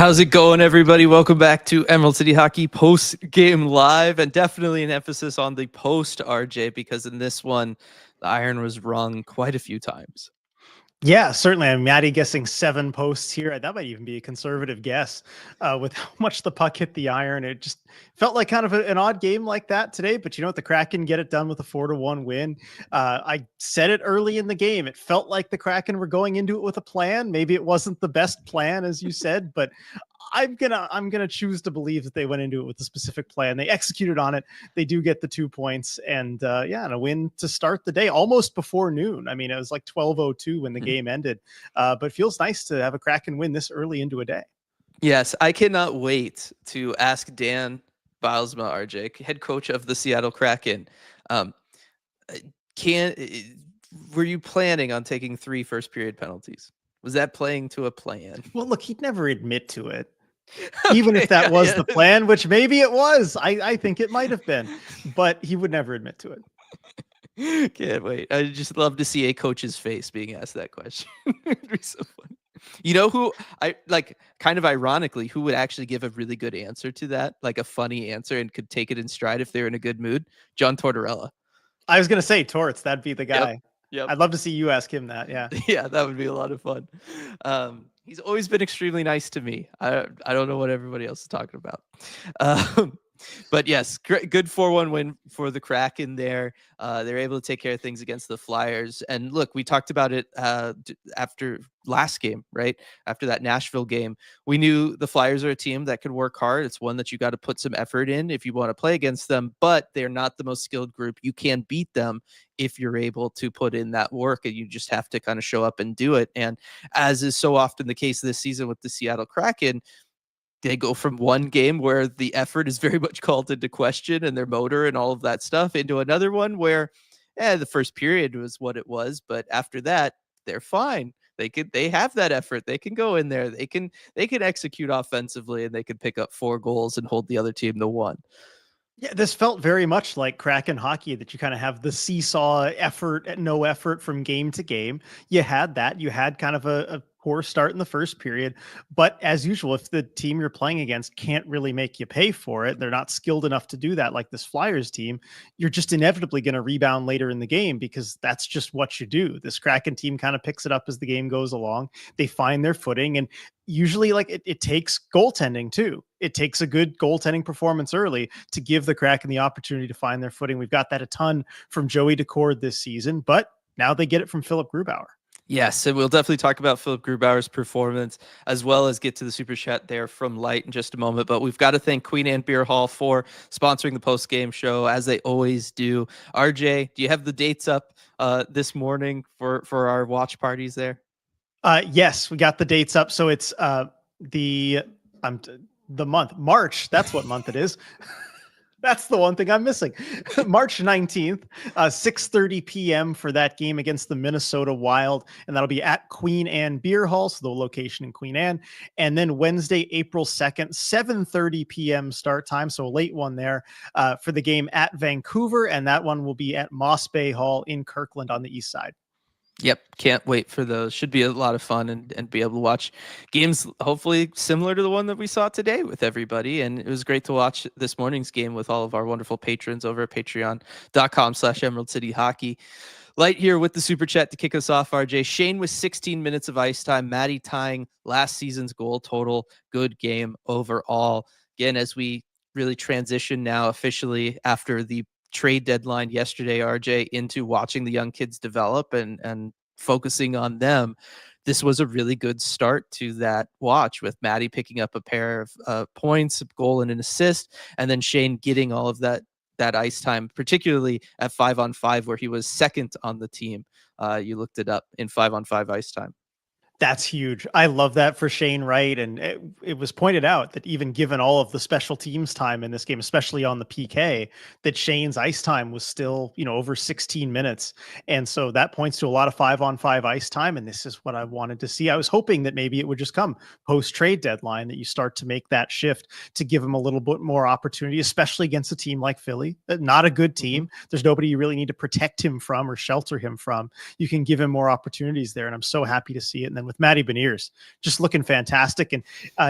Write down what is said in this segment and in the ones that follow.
How's it going, everybody? Welcome back to Emerald City Hockey Post Game Live, and definitely an emphasis on the post, RJ, because in this one, the iron was rung quite a few times. Yeah, certainly. I'm Maddie guessing 7 posts here. That might even be a conservative guess with how much the puck hit the iron. It just felt like kind of an odd game like that today. But you know what? The Kraken get it done with a 4-1 win. I said it early in the game. It felt like the Kraken were going into it with a plan. Maybe it wasn't the best plan, as you said, but I'm gonna choose to believe that they went into it with a specific plan. They executed on it. They do get the 2 points, and and a win to start the day almost before noon. I mean, it was like 12:02 when the game ended, but it feels nice to have a Kraken win this early into a day. Yes, I cannot wait to ask Dan Bilesma, RJ, head coach of the Seattle Kraken. Were you planning on taking 3 first period penalties? Was that playing to a plan? Well, look, he'd never admit to it. Even if that was the plan, which maybe it was. I think it might have been, but he would never admit to it. Can't wait. I just love to see a coach's face being asked that question. It'd be so funny. You know who I like, kind of ironically, who would actually give a really good answer to that, like a funny answer, and could take it in stride if they're in a good mood? John Tortorella. I was going to say Torts. That'd be the guy. Yep. I'd love to see you ask him that. Yeah. Yeah, that would be a lot of fun. He's always been extremely nice to me. I don't know what everybody else is talking about. But yes, good 4-1 win for the Kraken there. They're able to take care of things against the Flyers. And look, we talked about it after last game, right? After that Nashville game, we knew the Flyers are a team that could work hard. It's one that you got to put some effort in if you want to play against them, but they're not the most skilled group. You can beat them if you're able to put in that work, and you just have to kind of show up and do it. And as is so often the case this season with the Seattle Kraken, they go from one game where the effort is very much called into question and their motor and all of that stuff into another one where the first period was what it was, but after that they're fine. They have that effort. They can go in there. They can execute offensively, and they can pick up 4 goals and hold the other team to 1. Yeah, this felt very much like Kraken hockey, that you kind of have the seesaw effort and no effort from game to game. You had that. You had kind of a poor start in the first period, but as usual, if the team you're playing against can't really make you pay for it, they're not skilled enough to do that, like this Flyers team, you're just inevitably going to rebound later in the game, because that's just what you do. This Kraken team kind of picks it up as the game goes along. They find their footing, and usually it takes goaltending too. It takes a good goaltending performance early to give the Kraken the opportunity to find their footing. We've got that a ton from Joey Decord this season, but now they get it from Philip Grubauer. Yes, and we'll definitely talk about Philip Grubauer's performance, as well as get to the super chat there from Light in just a moment. But we've got to thank Queen Anne Beer Hall for sponsoring the post-game show, as they always do. RJ, do you have the dates up this morning for our watch parties there? Yes, we got the dates up. So it's the month March. That's what month it is. That's the one thing I'm missing. March 19th, 6:30 p.m. for that game against the Minnesota Wild. And that'll be at Queen Anne Beer Hall, so the location in Queen Anne. And then Wednesday, April 2nd, 7:30 p.m. start time. So a late one there for the game at Vancouver. And that one will be at Moss Bay Hall in Kirkland on the east side. Yep, can't wait for those. Should be a lot of fun, and be able to watch games hopefully similar to the one that we saw today with everybody. And it was great to watch this morning's game with all of our wonderful patrons over at patreon.com/Emerald City Hockey. Light here with the super chat to kick us off, RJ. Shane with 16 minutes of ice time. Maddie tying last season's goal total. Good game overall. Again, as we really transition now officially after the trade deadline yesterday, RJ, into watching the young kids develop and focusing on them, this was a really good start to that watch, with Maddie picking up a pair of points, a goal and an assist, and then Shane getting all of that ice time, particularly at 5-on-5, where he was second on the team. You looked it up in 5-on-5 ice time. That's huge. I love that for Shane Wright. And it was pointed out that even given all of the special teams time in this game, especially on the PK, that Shane's ice time was still, over 16 minutes. And so that points to a lot of 5-on-5 ice time. And this is what I wanted to see. I was hoping that maybe it would just come post trade deadline, that you start to make that shift to give him a little bit more opportunity, especially against a team like Philly. Not a good team. There's nobody you really need to protect him from or shelter him from. You can give him more opportunities there. And I'm so happy to see it. And then then with Matty Beniers just looking fantastic. And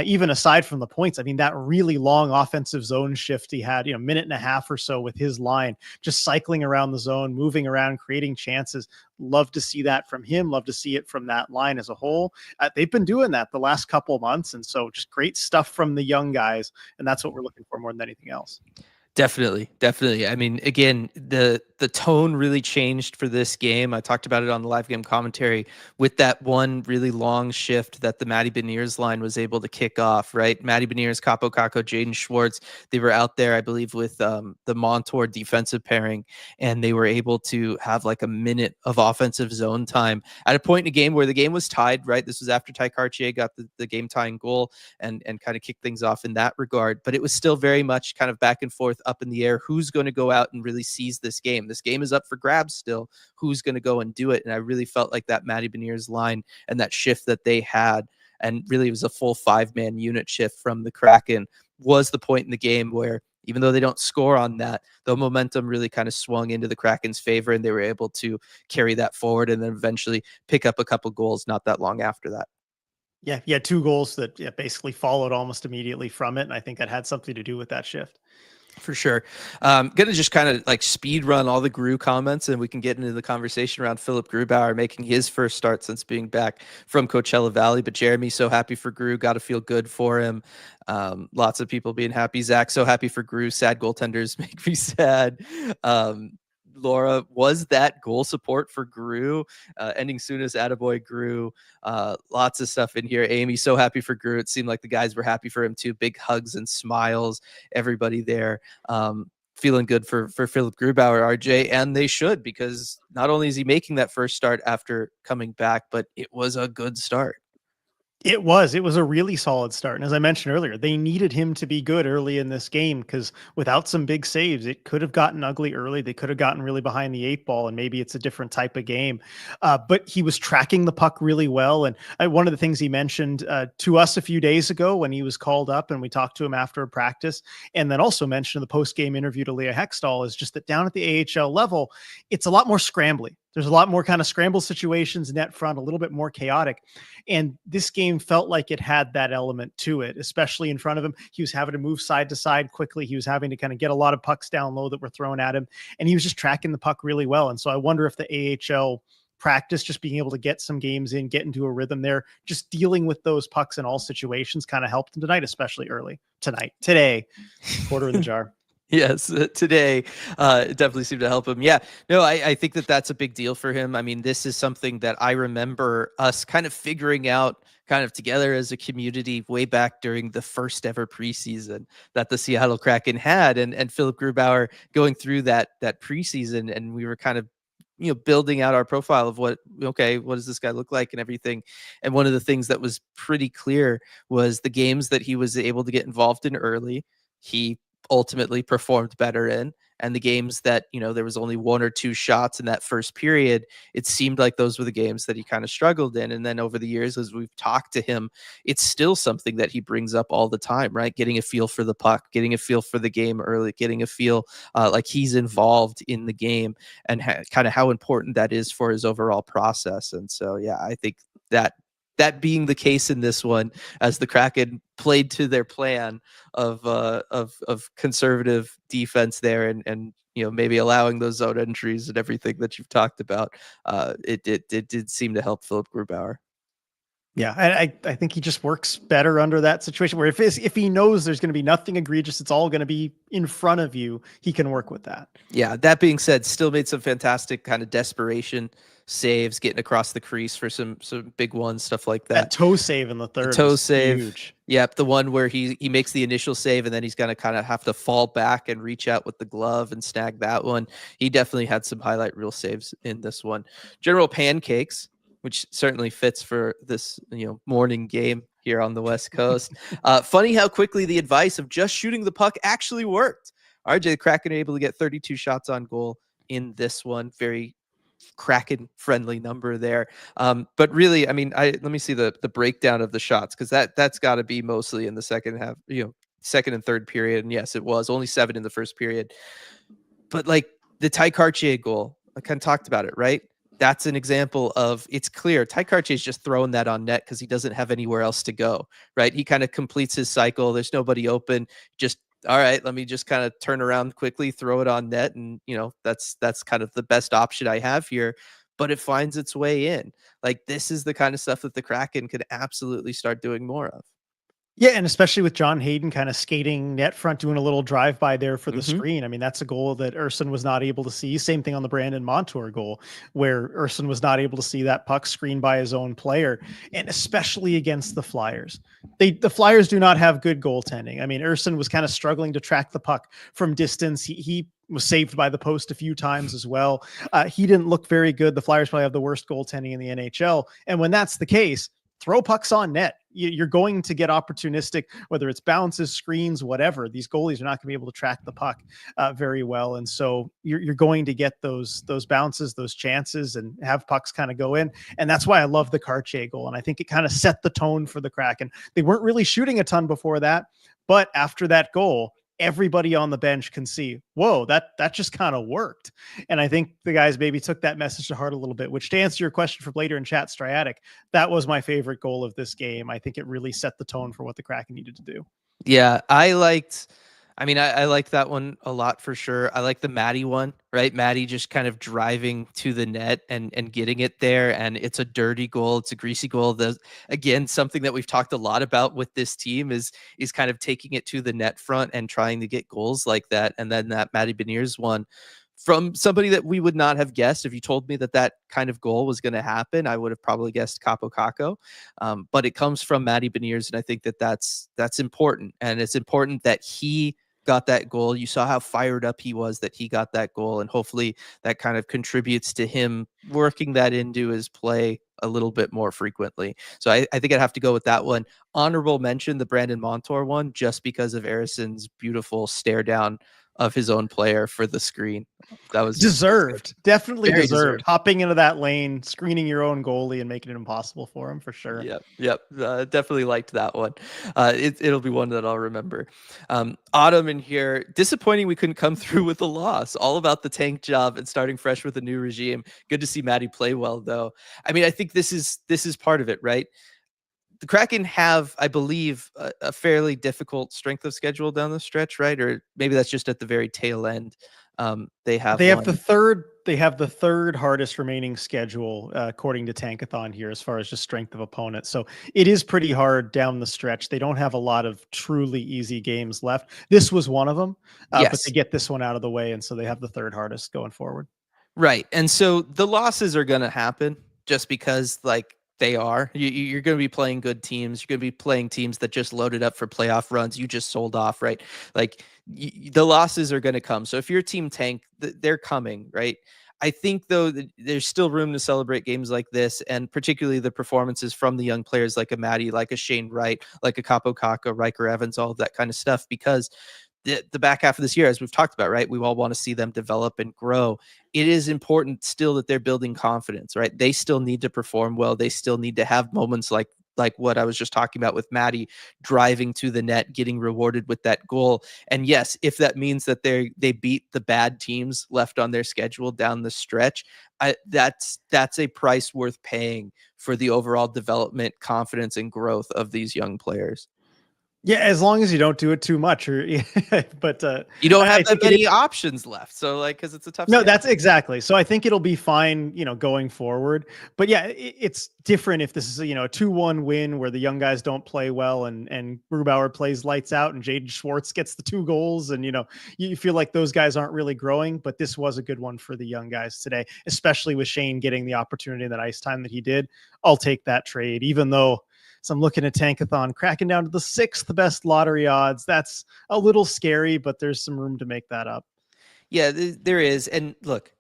even aside from the points, I mean, that really long offensive zone shift he had, minute and a half or so with his line, just cycling around the zone, moving around, creating chances. Love to see that from him. Love to see it from that line as a whole. They've been doing that the last couple of months. And so just great stuff from the young guys. And that's what we're looking for more than anything else. Definitely, definitely. I mean, again, the tone really changed for this game. I talked about it on the live game commentary with that one really long shift that the Matty Beniers line was able to kick off, right? Matty Beniers, Capo Caco, Jaden Schwartz, they were out there, I believe, with the Montour defensive pairing, and they were able to have like a minute of offensive zone time at a point in a game where the game was tied, right? This was after Ty Cartier got the game tying goal and kind of kicked things off in that regard, but it was still very much kind of back and forth, up in the air. Who's going to go out and really seize this game? This game is up for grabs still. Who's going to go and do it? And I really felt like that Matty Beniers line and that shift that they had, and really it was a full 5-man unit shift from the Kraken, was the point in the game where even though they don't score on that, the momentum really kind of swung into the Kraken's favor, and they were able to carry that forward and then eventually pick up a couple goals not that long after that. Yeah, 2 goals that basically followed almost immediately from it. And I think that had something to do with that shift. For sure. Gonna just kind of like speed run all the Gru comments, and we can get into the conversation around Philip Grubauer making his first start since being back from Coachella Valley. But Jeremy, so happy for Gru, got to feel good for him. Lots of people being happy. Zach, so happy for Gru. Sad goaltenders make me sad. Laura, was that goal support for Gru? Ending soon as Attaboy Gru. Lots of stuff in here. Amy, so happy for Gru. It seemed like the guys were happy for him too. Big hugs and smiles. Everybody there. Feeling good for Philip Grubauer, RJ, and they should, because not only is he making that first start after coming back, but it was a good start. It was a really solid start. And as I mentioned earlier, they needed him to be good early in this game, because without some big saves, it could have gotten ugly early. They could have gotten really behind the 8 ball, and maybe it's a different type of game. But he was tracking the puck really well. And one of the things he mentioned to us a few days ago when he was called up and we talked to him after a practice, and then also mentioned in the post-game interview to Leah Hextall, is just that down at the AHL level, it's a lot more scrambly. There's a lot more kind of scramble situations, net front, a little bit more chaotic. And this game felt like it had that element to it, especially in front of him. He was having to move side to side quickly. He was having to kind of get a lot of pucks down low that were thrown at him. And he was just tracking the puck really well. And so I wonder if the AHL practice, just being able to get some games in, get into a rhythm there, just dealing with those pucks in all situations kind of helped him tonight, especially early today, quarter in the jar. Yes, today it definitely seemed to help him. Yeah, no, I think that that's a big deal for him. I mean, this is something that I remember us kind of figuring out kind of together as a community way back during the first ever preseason that the Seattle Kraken had, and Philip Grubauer going through that preseason, and we were kind of building out our profile of what does this guy look like and everything. And one of the things that was pretty clear was the games that he was able to get involved in early, he ultimately performed better in. And the games that, there was only 1 or 2 shots in that first period, it seemed like those were the games that he kind of struggled in. And then over the years, as we've talked to him, it's still something that he brings up all the time, right? Getting a feel for the puck, getting a feel for the game early, getting a feel like he's involved in the game, and kind of how important that is for his overall process. And so, yeah, I think that being the case in this one, as the Kraken played to their plan of conservative defense there, and maybe allowing those zone entries and everything that you've talked about, it did seem to help Philip Grubauer. Yeah, I think he just works better under that situation where if he knows there's going to be nothing egregious, it's all going to be in front of you, he can work with that. Yeah, that being said, still made some fantastic kind of desperation saves, getting across the crease for some big ones, stuff like that. That toe save in the third, toe save, huge. Yep, the one where he makes the initial save and then he's going to kind of have to fall back and reach out with the glove and snag that one. He definitely had some highlight reel saves in this one. General pancakes, which certainly fits for this morning game here on the West Coast. Funny how quickly the advice of just shooting the puck actually worked. RJ Kraken able to get 32 shots on goal in this one. Very Kraken friendly number there. But really, I mean, let me see the breakdown of the shots, because that's got to be mostly in the second half, second and third period. And yes, it was only 7 in the first period. But like the Ty Cartier goal, I kind of talked about it, right? that's an example of, it's clear Ty Karche is just throwing that on net because he doesn't have anywhere else to go, right? He kind of completes his cycle. There's nobody open. Just, all right, let me just kind of turn around quickly, throw it on net, and that's kind of the best option I have here. But it finds its way in. Like, this is the kind of stuff that the Kraken could absolutely start doing more of. Yeah, and especially with John Hayden kind of skating net front, doing a little drive by there for the Hmm. screen. I mean, that's a goal that Urson was not able to see. Same thing on the Brandon Montour goal, where Urson was not able to see that puck screened by his own player, and especially against the Flyers. The Flyers do not have good goaltending. I mean, Urson was kind of struggling to track the puck from distance. He was saved by the post a few times as well. He didn't look very good. The Flyers probably have the worst goaltending in the NHL, and when that's the case, throw pucks on net. You're going to get opportunistic, whether it's bounces, screens, whatever. These goalies are not going to be able to track the puck very well, and so you're going to get those bounces, those chances, and have pucks kind of go in. And that's why I love the Karche goal, and I think it kind of set the tone for the Kraken. They weren't really shooting a ton before that, but after that goal, everybody on the bench can see, whoa, that just kind of worked. And I think the guys maybe took that message to heart a little bit, which, to answer your question from later in chat, Striatic, that was my favorite goal of this game. I think it really set the tone for what the Kraken needed to do. Yeah, I liked that one a lot for sure. I like the Maddie one, right? Maddie just kind of driving to the net and getting it there, and it's a dirty goal. It's a greasy goal. Again, something that we've talked a lot about with this team is kind of taking it to the net front and trying to get goals like that. And then that Maddie Beniers one, from somebody that we would not have guessed. If you told me that that kind of goal was going to happen, I would have probably guessed Capo Caco. But it comes from Matty Beniers, and I think that that's important. And it's important that he got that goal. You saw how fired up he was that he got that goal, and hopefully that kind of contributes to him working that into his play a little bit more frequently. So I think I'd have to go with that one. Honorable mention, the Brandon Montour one, just because of Arison's beautiful stare down of his own player for the screen. That was Deserved, definitely very deserved. deserved. Hopping into that lane, screening your own goalie, and making it impossible for him, for sure. Yep. Definitely liked that one. It'll be one that I'll remember. Autumn in here, disappointing we couldn't come through with a loss. All about the tank job and starting fresh with a new regime. Good to see Maddie play well, though. I mean, I think this is part of it, right? The Kraken have, I believe, a fairly difficult strength of schedule down the stretch, right? Or maybe that's just at the very tail end. They have They have one. the third hardest remaining schedule, according to Tankathon here, as far as just strength of opponent. So it is pretty hard down the stretch. They don't have a lot of truly easy games left. This was one of them, but they Yes. get this one out of the way, and so they have the third hardest going forward. Right. And so the losses are going to happen just because, like, they are. You're going to be playing good teams. You're going to be playing teams that just loaded up for playoff runs. You just sold off, right? Like, the losses are going to come. So if your team tank, they're coming, right? I think, though, that there's still room to celebrate games like this, and particularly the performances from the young players like a Maddie, like a Shane Wright, like a Capo Caco, Riker Evans, all of that kind of stuff, because the back half of this year, as we've talked about, right? We all want to see them develop and grow. It is important still that they're building confidence, right? They still need to perform well. They still need to have moments like what I was just talking about with Maddie driving to the net, getting rewarded with that goal. And yes, if that means that they beat the bad teams left on their schedule down the stretch, that's a price worth paying for the overall development, confidence, and growth of these young players. Yeah, as long as you don't do it too much, or but You don't I have that think it is. many options left. So, like, because it's a tough No, schedule. that's exactly. So I think it'll be fine, going forward. But yeah, it's different if this is a 2-1 win where the young guys don't play well, and Grubauer plays lights out and Jaden Schwartz gets the 2 goals, and you feel like those guys aren't really growing. But this was a good one for the young guys today, especially with Shane getting the opportunity in that ice time that he did. I'll take that trade, even though. So I'm looking at Tankathon, cracking down to the 6th best lottery odds. That's a little scary, but there's some room to make that up. Yeah, there is. And look,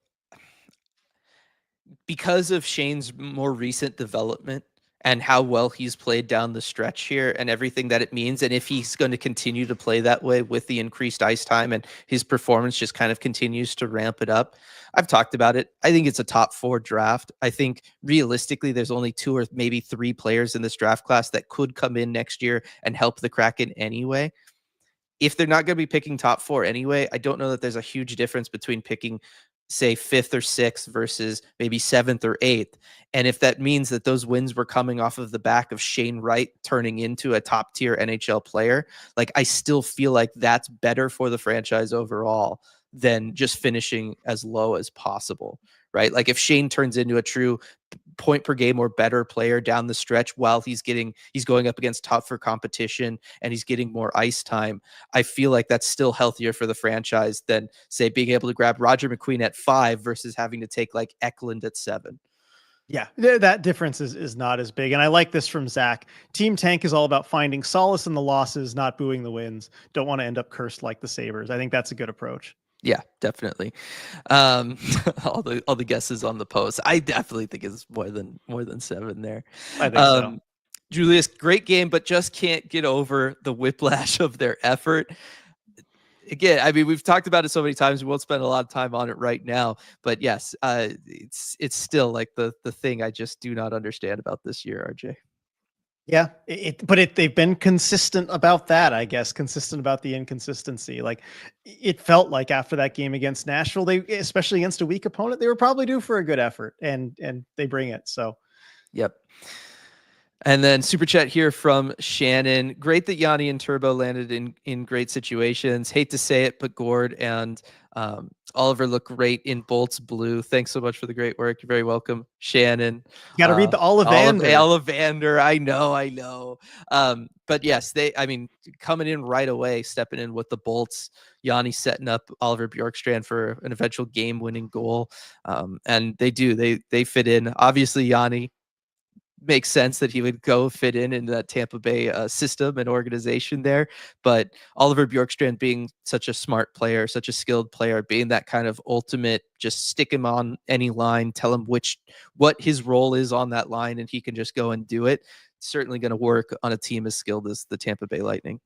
because of Shane's more recent development and how well he's played down the stretch here and everything that it means, and if he's going to continue to play that way with the increased ice time and his performance just kind of continues to ramp it up, I've talked about it. I think it's a top 4 draft. I think realistically, there's only 2 or maybe 3 players in this draft class that could come in next year and help the Kraken anyway. If they're not going to be picking top 4 anyway, I don't know that there's a huge difference between picking say 5th or 6th versus maybe 7th or 8th. And if that means that those wins were coming off of the back of Shane Wright turning into a top tier NHL player, like I still feel like that's better for the franchise overall than just finishing as low as possible, right? Like if Shane turns into a true point per game or better player down the stretch while he's going up against tougher competition and he's getting more ice time, I feel like that's still healthier for the franchise than say being able to grab Roger McQueen at 5 versus having to take like Eklund at 7. Yeah, that difference is not as big. And I like this from Zach. Team Tank is all about finding solace in the losses, not booing the wins. Don't want to end up cursed like the Sabres. I think that's a good approach. Yeah, definitely. All the guesses on the post, I definitely think it's more than 7 there. I think so. Julius, great game, but just can't get over the whiplash of their effort. Again, I mean, we've talked about it so many times. We won't spend a lot of time on it right now, but yes, it's still like the thing I just do not understand about this year, RJ. Yeah, they've been consistent about that, I guess, consistent about the inconsistency. Like it felt like after that game against Nashville, especially against a weak opponent, they were probably due for a good effort, and they bring it. So, yep. And then super chat here from Shannon. Great that Yanni and Turbo landed in great situations. Hate to say it, but Gord and Oliver look great in Bolts Blue. Thanks so much for the great work. You're very welcome, Shannon. You got to read the Ollivander. Ollivander. I know. But yes, coming in right away, stepping in with the Bolts. Yanni setting up Oliver Bjorkstrand for an eventual game-winning goal. And they fit in. Obviously, Yanni makes sense that he would go fit in that Tampa Bay system and organization there. But Oliver Bjorkstrand being such a smart player, such a skilled player, being that kind of ultimate, just stick him on any line, tell him what his role is on that line, and he can just go and do it. Certainly going to work on a team as skilled as the Tampa Bay Lightning.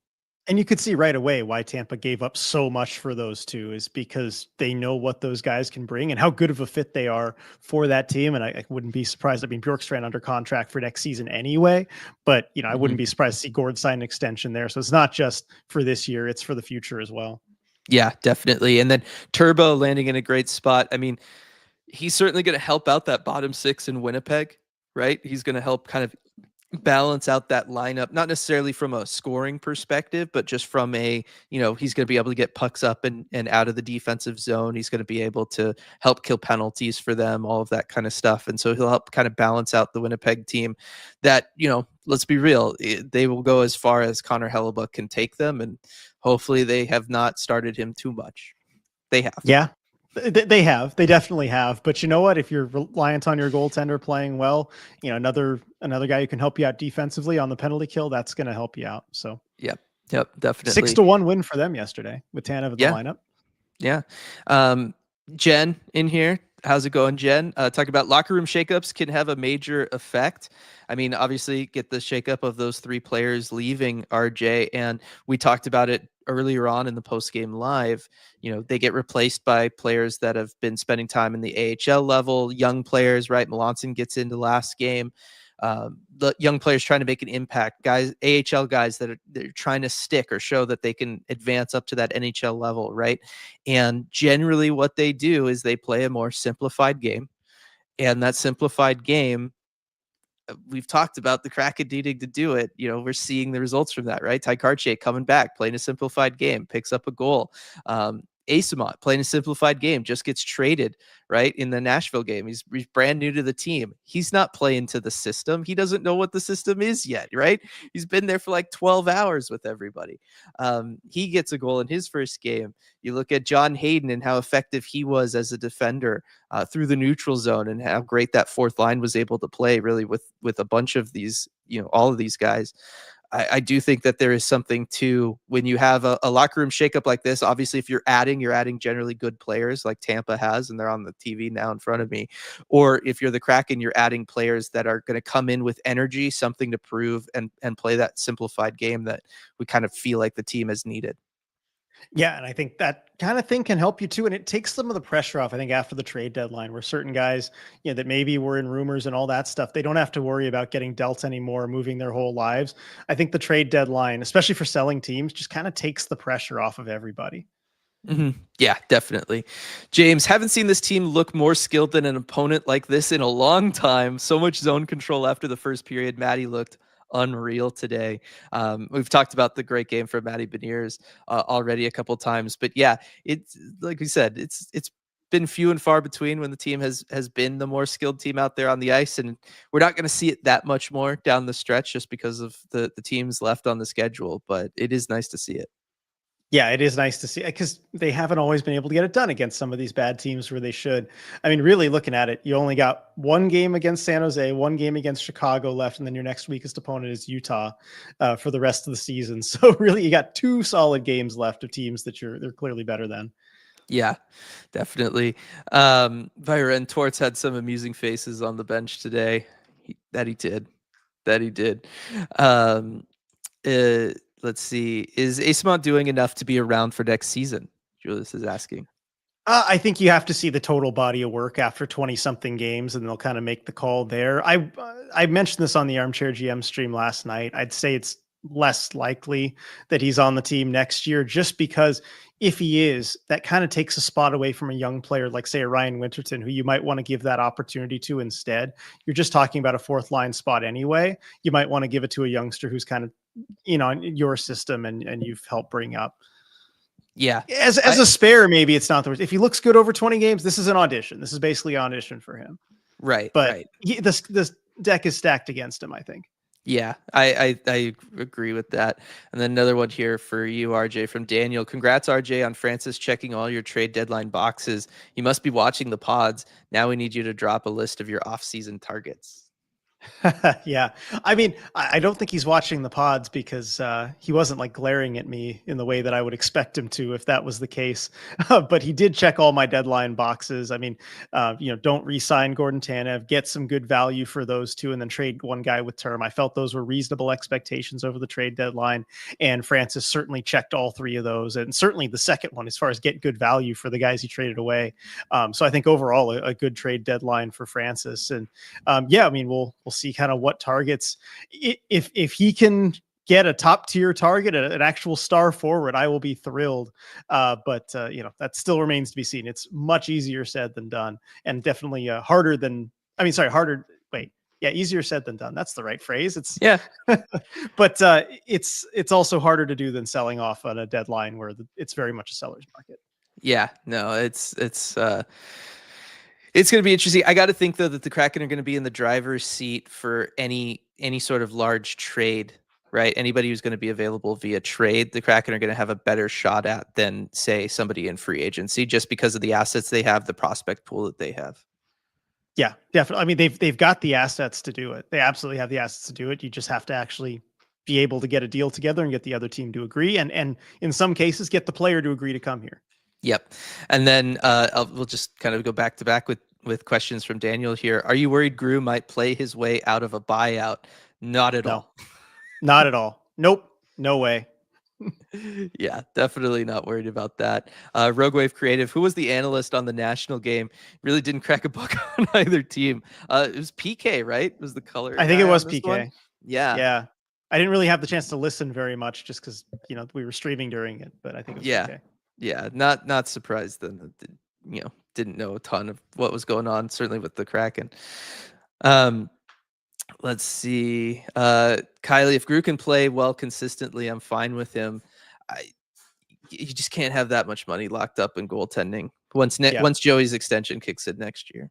And you could see right away why Tampa gave up so much for those two is because they know what those guys can bring and how good of a fit they are for that team. And I wouldn't be surprised. I mean, Bjorkstrand under contract for next season anyway, but I wouldn't be surprised to see Gord sign an extension there. So it's not just for this year, it's for the future as well. Yeah, definitely. And then Turbo landing in a great spot. I mean, he's certainly going to help out that bottom 6 in Winnipeg, right? He's going to help kind of balance out that lineup, not necessarily from a scoring perspective, but just from he's going to be able to get pucks up and out of the defensive zone. He's going to be able to help kill penalties for them, all of that kind of stuff. And so he'll help kind of balance out the Winnipeg team that, let's be real, they will go as far as Connor Hellebuck can take them. And hopefully they have not started him too much. They have. Yeah. They definitely have. But you know what? If you're reliant on your goaltender playing well, another guy who can help you out defensively on the penalty kill, that's going to help you out. So yep, definitely. 6-1 win for them yesterday with Tanev in the lineup. Yeah. Jen in here. How's it going, Jen? Talking about locker room shakeups can have a major effect. I mean, obviously, get the shakeup of those 3 players leaving, RJ, and we talked about it earlier on in the post-game live. They get replaced by players that have been spending time in the AHL level, young players, right? Melanson gets into last game. The young players trying to make an impact, guys, AHL guys they're trying to stick or show that they can advance up to that NHL level, right? And generally what they do is they play a more simplified game. And that simplified game, we've talked about the Kraken needing to do it. We're seeing the results from that, right? Ty Kartye coming back, playing a simplified game, picks up a goal. Asimont playing a simplified game, just gets traded, right, in the Nashville game. He's brand new to the team. He's not playing to the system. He doesn't know what the system is yet, right? He's been there for like 12 hours with everybody. He gets a goal in his first game. You look at John Hayden and how effective he was as a defender through the neutral zone and how great that fourth line was able to play really with a bunch of these, all of these guys. I do think that there is something to when you have a locker room shakeup like this. Obviously, if you're adding generally good players like Tampa has, and they're on the TV now in front of me. Or if you're the Kraken, you're adding players that are going to come in with energy, something to prove, and play that simplified game that we kind of feel like the team has needed. Yeah, and I think that kind of thing can help you too. And it takes some of the pressure off, I think, after the trade deadline, where certain guys, that maybe were in rumors and all that stuff, they don't have to worry about getting dealt anymore, moving their whole lives. I think the trade deadline, especially for selling teams, just kind of takes the pressure off of everybody. Yeah, definitely. James, haven't seen this team look more skilled than an opponent like this in a long time. So much zone control after the first period. Maddie looked unreal today. We've talked about the great game from Maddie Beniers already a couple times, but yeah, it's like we said, it's been few and far between when the team has been the more skilled team out there on the ice, and we're not going to see it that much more down the stretch just because of the teams left on the schedule. But it is nice to see it. Yeah, it is nice to see because they haven't always been able to get it done against some of these bad teams where they should. I mean, really looking at it, you only got one game against San Jose, one game against Chicago left, and then your next weakest opponent is Utah for the rest of the season. So really, you got two solid games left of teams that they're clearly better than. Yeah, definitely. Vira and Torts had some amusing faces on the bench today. That he did. That he did. Um, let's see. Is Asamont doing enough to be around for next season? Julius is asking. I think you have to see the total body of work after 20 something games, and they'll kind of make the call there. I mentioned this on the Armchair GM stream last night. I'd say it's less likely that he's on the team next year, just because if he is, that kind of takes a spot away from a young player like, say, a Ryan Winterton, who you might want to give that opportunity to instead. You're just talking about a fourth line spot anyway. You might want to give it to a youngster who's kind of, in your system and you've helped bring up. Yeah. As a spare, maybe it's not the worst. If he looks good over 20 games, this is an audition. This is basically an audition for him. Right. But right. This deck is stacked against him, I think. Yeah, I agree with that. And then another one here for you, RJ, from Daniel. Congrats, RJ, on Francis checking all your trade deadline boxes. You must be watching the pods. Now we need you to drop a list of your off-season targets. Yeah. I mean, I don't think he's watching the pods because he wasn't like glaring at me in the way that I would expect him to if that was the case. But he did check all my deadline boxes. I mean, don't re-sign Gordon Tanev, get some good value for those two, and then trade one guy with term. I felt those were reasonable expectations over the trade deadline. And Francis certainly checked all three of those. And certainly the second one, as far as get good value for the guys he traded away. So I think overall a good trade deadline for Francis. And yeah, I mean, we'll see kind of what targets, if he can get a top tier target, an actual star forward, I will be thrilled. But that still remains to be seen. It's much easier said than done, and definitely harder than, harder. Wait, yeah, easier said than done. That's the right phrase. It's yeah, but it's also harder to do than selling off on a deadline where it's very much a seller's market. Yeah, no, it's going to be interesting. I got to think though that the Kraken are going to be in the driver's seat for any sort of large trade, right? Anybody who's going to be available via trade, the Kraken are going to have a better shot at than say somebody in free agency, just because of the assets they have, the prospect pool that they have. Yeah, definitely. I mean, they've got the assets to do it. They absolutely have the assets to do it. You just have to actually be able to get a deal together and get the other team to agree, and in some cases get the player to agree to come here. Yep. And then we'll just kind of go back to back with questions from Daniel here. Are you worried Gru might play his way out of a buyout? Not at all. Not at all. Nope. No way. Yeah, definitely not worried about that. Rogue Wave Creative, who was the analyst on the national game, really didn't crack a book on either team. It was PK, right? Was the color? I think it was PK. One? Yeah. Yeah. I didn't really have the chance to listen very much just because, we were streaming during it, but I think it was PK. Yeah. Not surprised then that, didn't know a ton of what was going on, certainly with the Kraken. Let's see. Kylie, if Gru can play well consistently, I'm fine with him. You just can't have that much money locked up in goaltending once Joey's extension kicks in next year.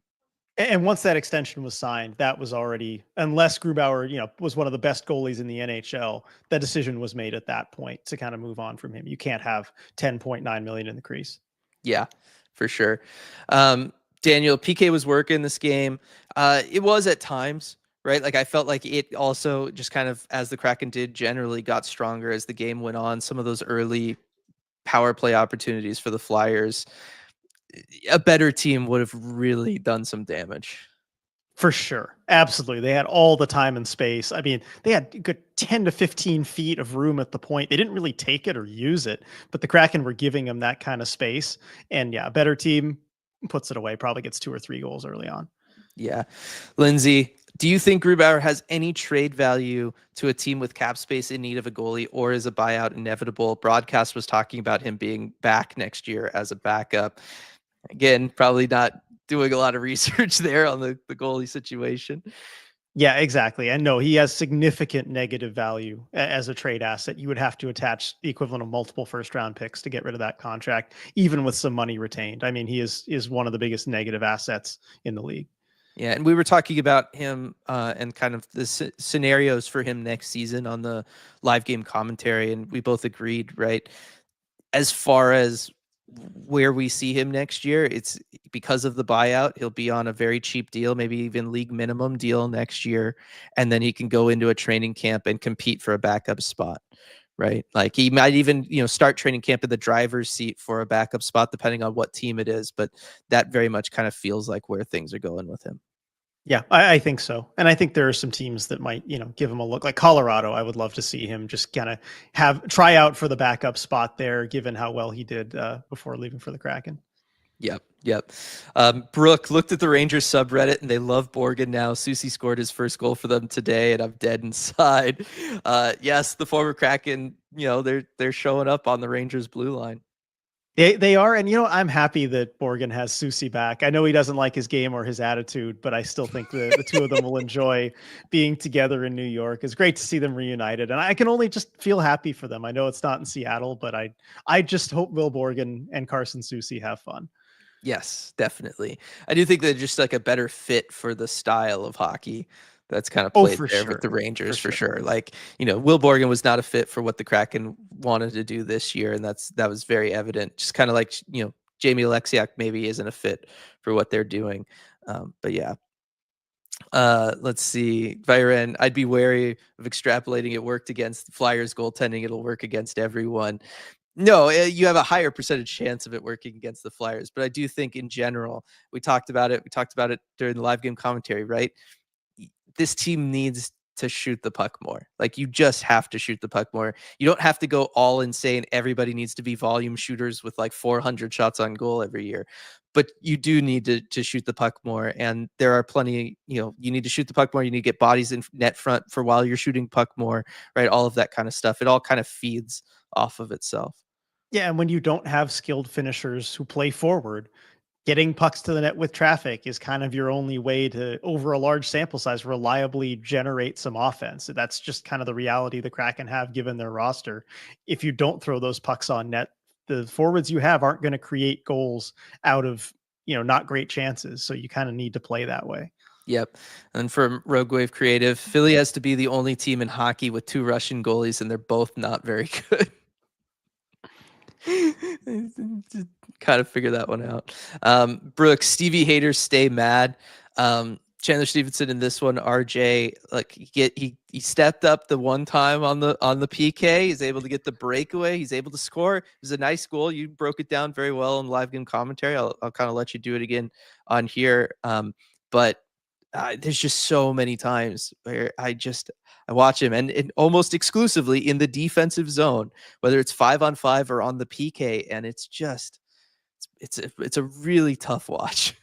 And once that extension was signed, that was already, unless Grubauer, was one of the best goalies in the NHL, that decision was made at that point to kind of move on from him. You can't have 10.9 million in the crease. Yeah, for sure. Daniel, PK was working this game. It was at times, right? Like I felt like it also just kind of, as the Kraken did, generally got stronger as the game went on. Some of those early power play opportunities for the Flyers, a better team would have really done some damage. For sure. Absolutely. They had all the time and space. I mean, they had a good 10 to 15 feet of room at the point. They didn't really take it or use it, but the Kraken were giving them that kind of space. And yeah, a better team puts it away, probably gets 2 or 3 goals early on. Yeah. Lindsay, Do you think Grubauer has any trade value to a team with cap space in need of a goalie, or is a buyout inevitable? Broadcast was talking about him being back next year as a backup. Again, probably not doing a lot of research there on the goalie situation. Yeah, exactly. And no, he has significant negative value as a trade asset. You would have to attach the equivalent of multiple first round picks to get rid of that contract, even with some money retained. I mean, he is one of the biggest negative assets in the league. Yeah, and we were talking about him and kind of the scenarios for him next season on the live game commentary, and we both agreed, right? As far as where we see him next year, it's because of the buyout. He'll be on a very cheap deal, maybe even league minimum deal next year, and then he can go into a training camp and compete for a backup spot, right? Like he might even, start training camp in the driver's seat for a backup spot, depending on what team it is. But that very much kind of feels like where things are going with him. Yeah, I think so. And I think there are some teams that might, give him a look. Like Colorado, I would love to see him just kind of try out for the backup spot there, given how well he did before leaving for the Kraken. Yep. Brooke looked at the Rangers subreddit and they love Borgen now. Susie scored his first goal for them today, and I'm dead inside. Yes, the former Kraken, they're showing up on the Rangers blue line. They are, and I'm happy that Borgen has Susie back. I know he doesn't like his game or his attitude, but I still think the two of them will enjoy being together in New York. It's great to see them reunited, and I can only just feel happy for them. I know it's not in Seattle, but I just hope Will Borgen and Carson Susie have fun. Yes, definitely. I do think they're just like a better fit for the style of hockey that's kind of played there with the Rangers for sure. Like, Will Borgen was not a fit for what the Kraken wanted to do this year, and that was very evident. Just kind of like, Jamie Alexiak maybe isn't a fit for what they're doing. But yeah. Let's see. Viren, I'd be wary of extrapolating it worked against Flyers goaltending. It'll work against everyone. No, you have a higher percentage chance of it working against the Flyers, but I do think in general, we talked about it during the live game commentary, right? This team needs to shoot the puck more. Like, you just have to shoot the puck more. You don't have to go all insane. Everybody needs to be volume shooters with like 400 shots on goal every year. But you do need to shoot the puck more. And there are plenty, you need to shoot the puck more. You need to get bodies in net front for while you're shooting puck more, right? All of that kind of stuff. It all kind of feeds off of itself. Yeah, and when you don't have skilled finishers who play forward, getting pucks to the net with traffic is kind of your only way to, over a large sample size, reliably generate some offense. That's just kind of the reality the Kraken have given their roster. If you don't throw those pucks on net, the forwards you have aren't going to create goals out of, not great chances. So you kind of need to play that way. Yep. And from Rogue Wave Creative, Philly has to be the only team in hockey with 2 Russian goalies, and they're both not very good. Kind of figure that one out. Brooks, Stevie haters stay mad. Chandler Stevenson in this one, RJ, like he stepped up the one time on the PK. He's able to get the breakaway. He's able to score. It was a nice goal. You broke it down very well in live game commentary. I'll kind of let you do it again on here. But there's just so many times where I watch him and almost exclusively in the defensive zone, whether it's 5-on-5 or on the PK, and it's just it's a really tough watch.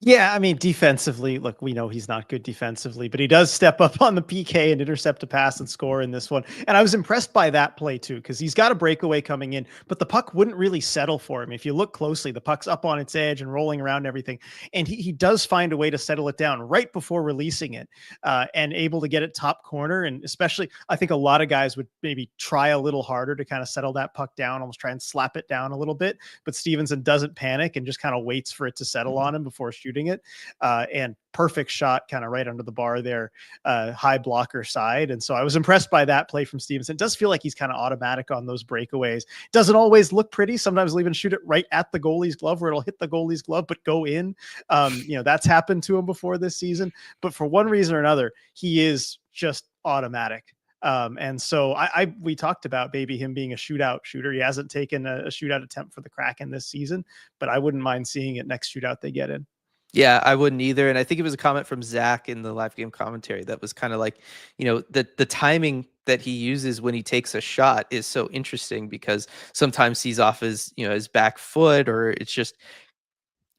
Yeah, I mean, defensively, look, we know he's not good defensively, but he does step up on the PK and intercept a pass and score in this one. And I was impressed by that play too, because he's got a breakaway coming in, but the puck wouldn't really settle for him. If you look closely, the puck's up on its edge and rolling around and everything. And he does find a way to settle it down right before releasing it and able to get it top corner. And especially, I think a lot of guys would maybe try a little harder to kind of settle that puck down, almost try and slap it down a little bit. But Stevenson doesn't panic and just kind of waits for it to settle on him before shooting it, and perfect shot kind of right under the bar there, high blocker side. And so I was impressed by that play from Stevenson. It does feel like he's kind of automatic on those breakaways. Doesn't always look pretty. Sometimes he'll even shoot it right at the goalie's glove where it'll hit the goalie's glove but go in. That's happened to him before this season, but for one reason or another, he is just automatic. And so we talked about maybe him being a shootout shooter. He hasn't taken a shootout attempt for the Kraken this season, but I wouldn't mind seeing it next shootout they get in. Yeah, I wouldn't either. And I think it was a comment from Zach in the live game commentary that was kind of like, the timing that he uses when he takes a shot is so interesting because sometimes he's off his back foot, or it's just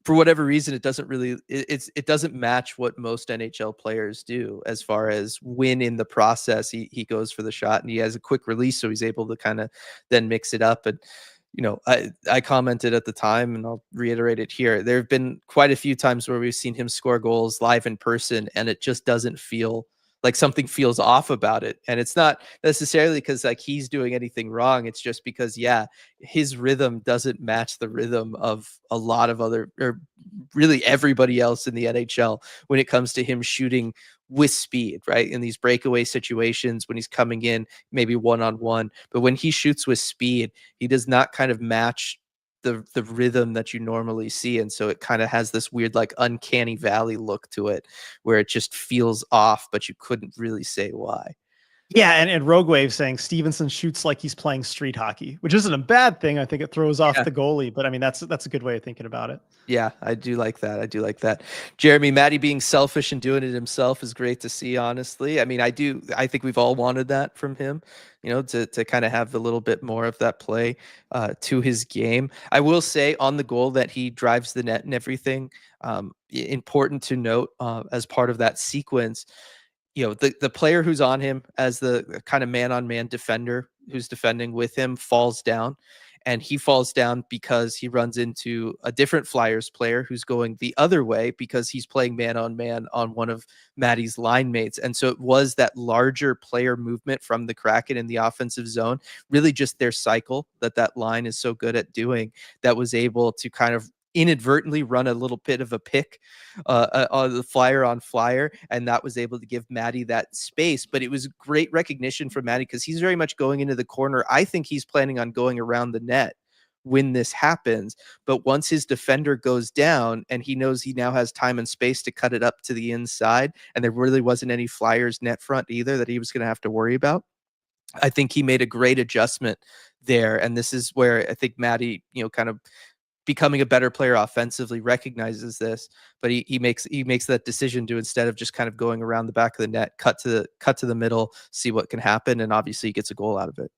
for whatever reason, it doesn't really it doesn't match what most NHL players do as far as when in the process he goes for the shot and he has a quick release, so he's able to kind of then mix it up. And I commented at the time, and I'll reiterate it here. There have been quite a few times where we've seen him score goals live in person, and it just doesn't feel like something feels off about it. And it's not necessarily because like he's doing anything wrong. It's just because, yeah, his rhythm doesn't match the rhythm of a lot of other, or really everybody else in the NHL when it comes to him shooting with speed, right? In these breakaway situations when he's coming in, maybe one-on-one. But when he shoots with speed, he does not kind of match the rhythm that you normally see. And so it kind of has this weird like uncanny valley look to it where it just feels off, but you couldn't really say why. Yeah, and Rogue Wave saying Stevenson shoots like he's playing street hockey, which isn't a bad thing. I think it throws off Yeah. the goalie, but I mean that's a good way of thinking about it. Yeah, I do like that. I do like that. Jeremy, Matty being selfish and doing it himself is great to see, honestly. I mean, I think we've all wanted that from him, to kind of have a little bit more of that play to his game. I will say on the goal that he drives the net and everything, important to note as part of that sequence, the player who's on him as the kind of man-on-man defender who's defending with him falls down, and he falls down because he runs into a different Flyers player who's going the other way because he's playing man-on-man on one of Matty's line mates. And so it was that larger player movement from the Kraken in the offensive zone, really just their cycle that line is so good at doing, that was able to kind of inadvertently run a little bit of a pick on the flyer on flyer, and that was able to give Matty that space. But it was great recognition from Matty because he's very much going into the corner. I think he's planning on going around the net when this happens, but once his defender goes down and he knows he now has time and space to cut it up to the inside, and there really wasn't any Flyers net front either that he was going to have to worry about, I think he made a great adjustment there. And this is where I think Matty, kind of becoming a better player offensively, recognizes this, but he makes that decision to, instead of just kind of going around the back of the net, cut to the middle, see what can happen, and obviously he gets a goal out of it.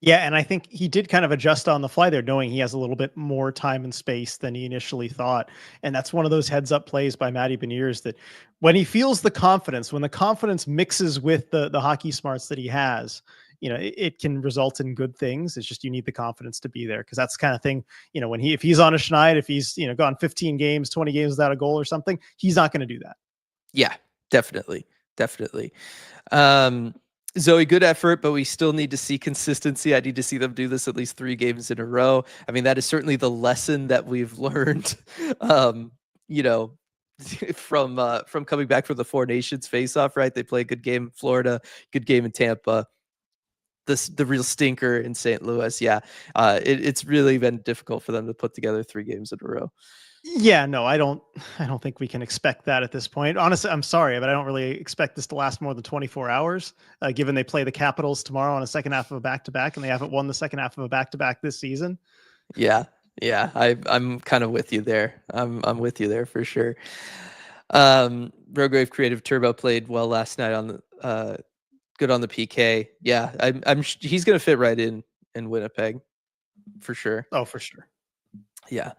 Yeah, and I think he did kind of adjust on the fly there, knowing he has a little bit more time and space than he initially thought. And that's one of those heads up plays by Matty Beniers that when he feels the confidence, when the confidence mixes with the hockey smarts that he has, it can result in good things. It's just you need the confidence to be there, because that's the kind of thing, when if he's on a schneid, if he's gone 15 games, 20 games without a goal or something, he's not going to do that. Yeah, definitely. Zoe, good effort, but we still need to see consistency. I need to see them do this at least 3 games in a row. I mean, that is certainly the lesson that we've learned, you know, from coming back from the Four Nations face-off, right? They play a good game in Florida, good game in Tampa. The real stinker in St. Louis. Yeah, it's really been difficult for them to put together 3 games in a row. Yeah, no, I don't think we can expect that at this point. Honestly, I'm sorry, but I don't really expect this to last more than 24 hours, given they play the Capitals tomorrow on a second half of a back-to-back, and they haven't won the second half of a back-to-back this season. Yeah. I'm kind of with you there. I'm with you there for sure. Rograve Creative Turbo played well last night on the good on the PK. Yeah, he's gonna fit right in Winnipeg for sure. Oh, for sure. Yeah.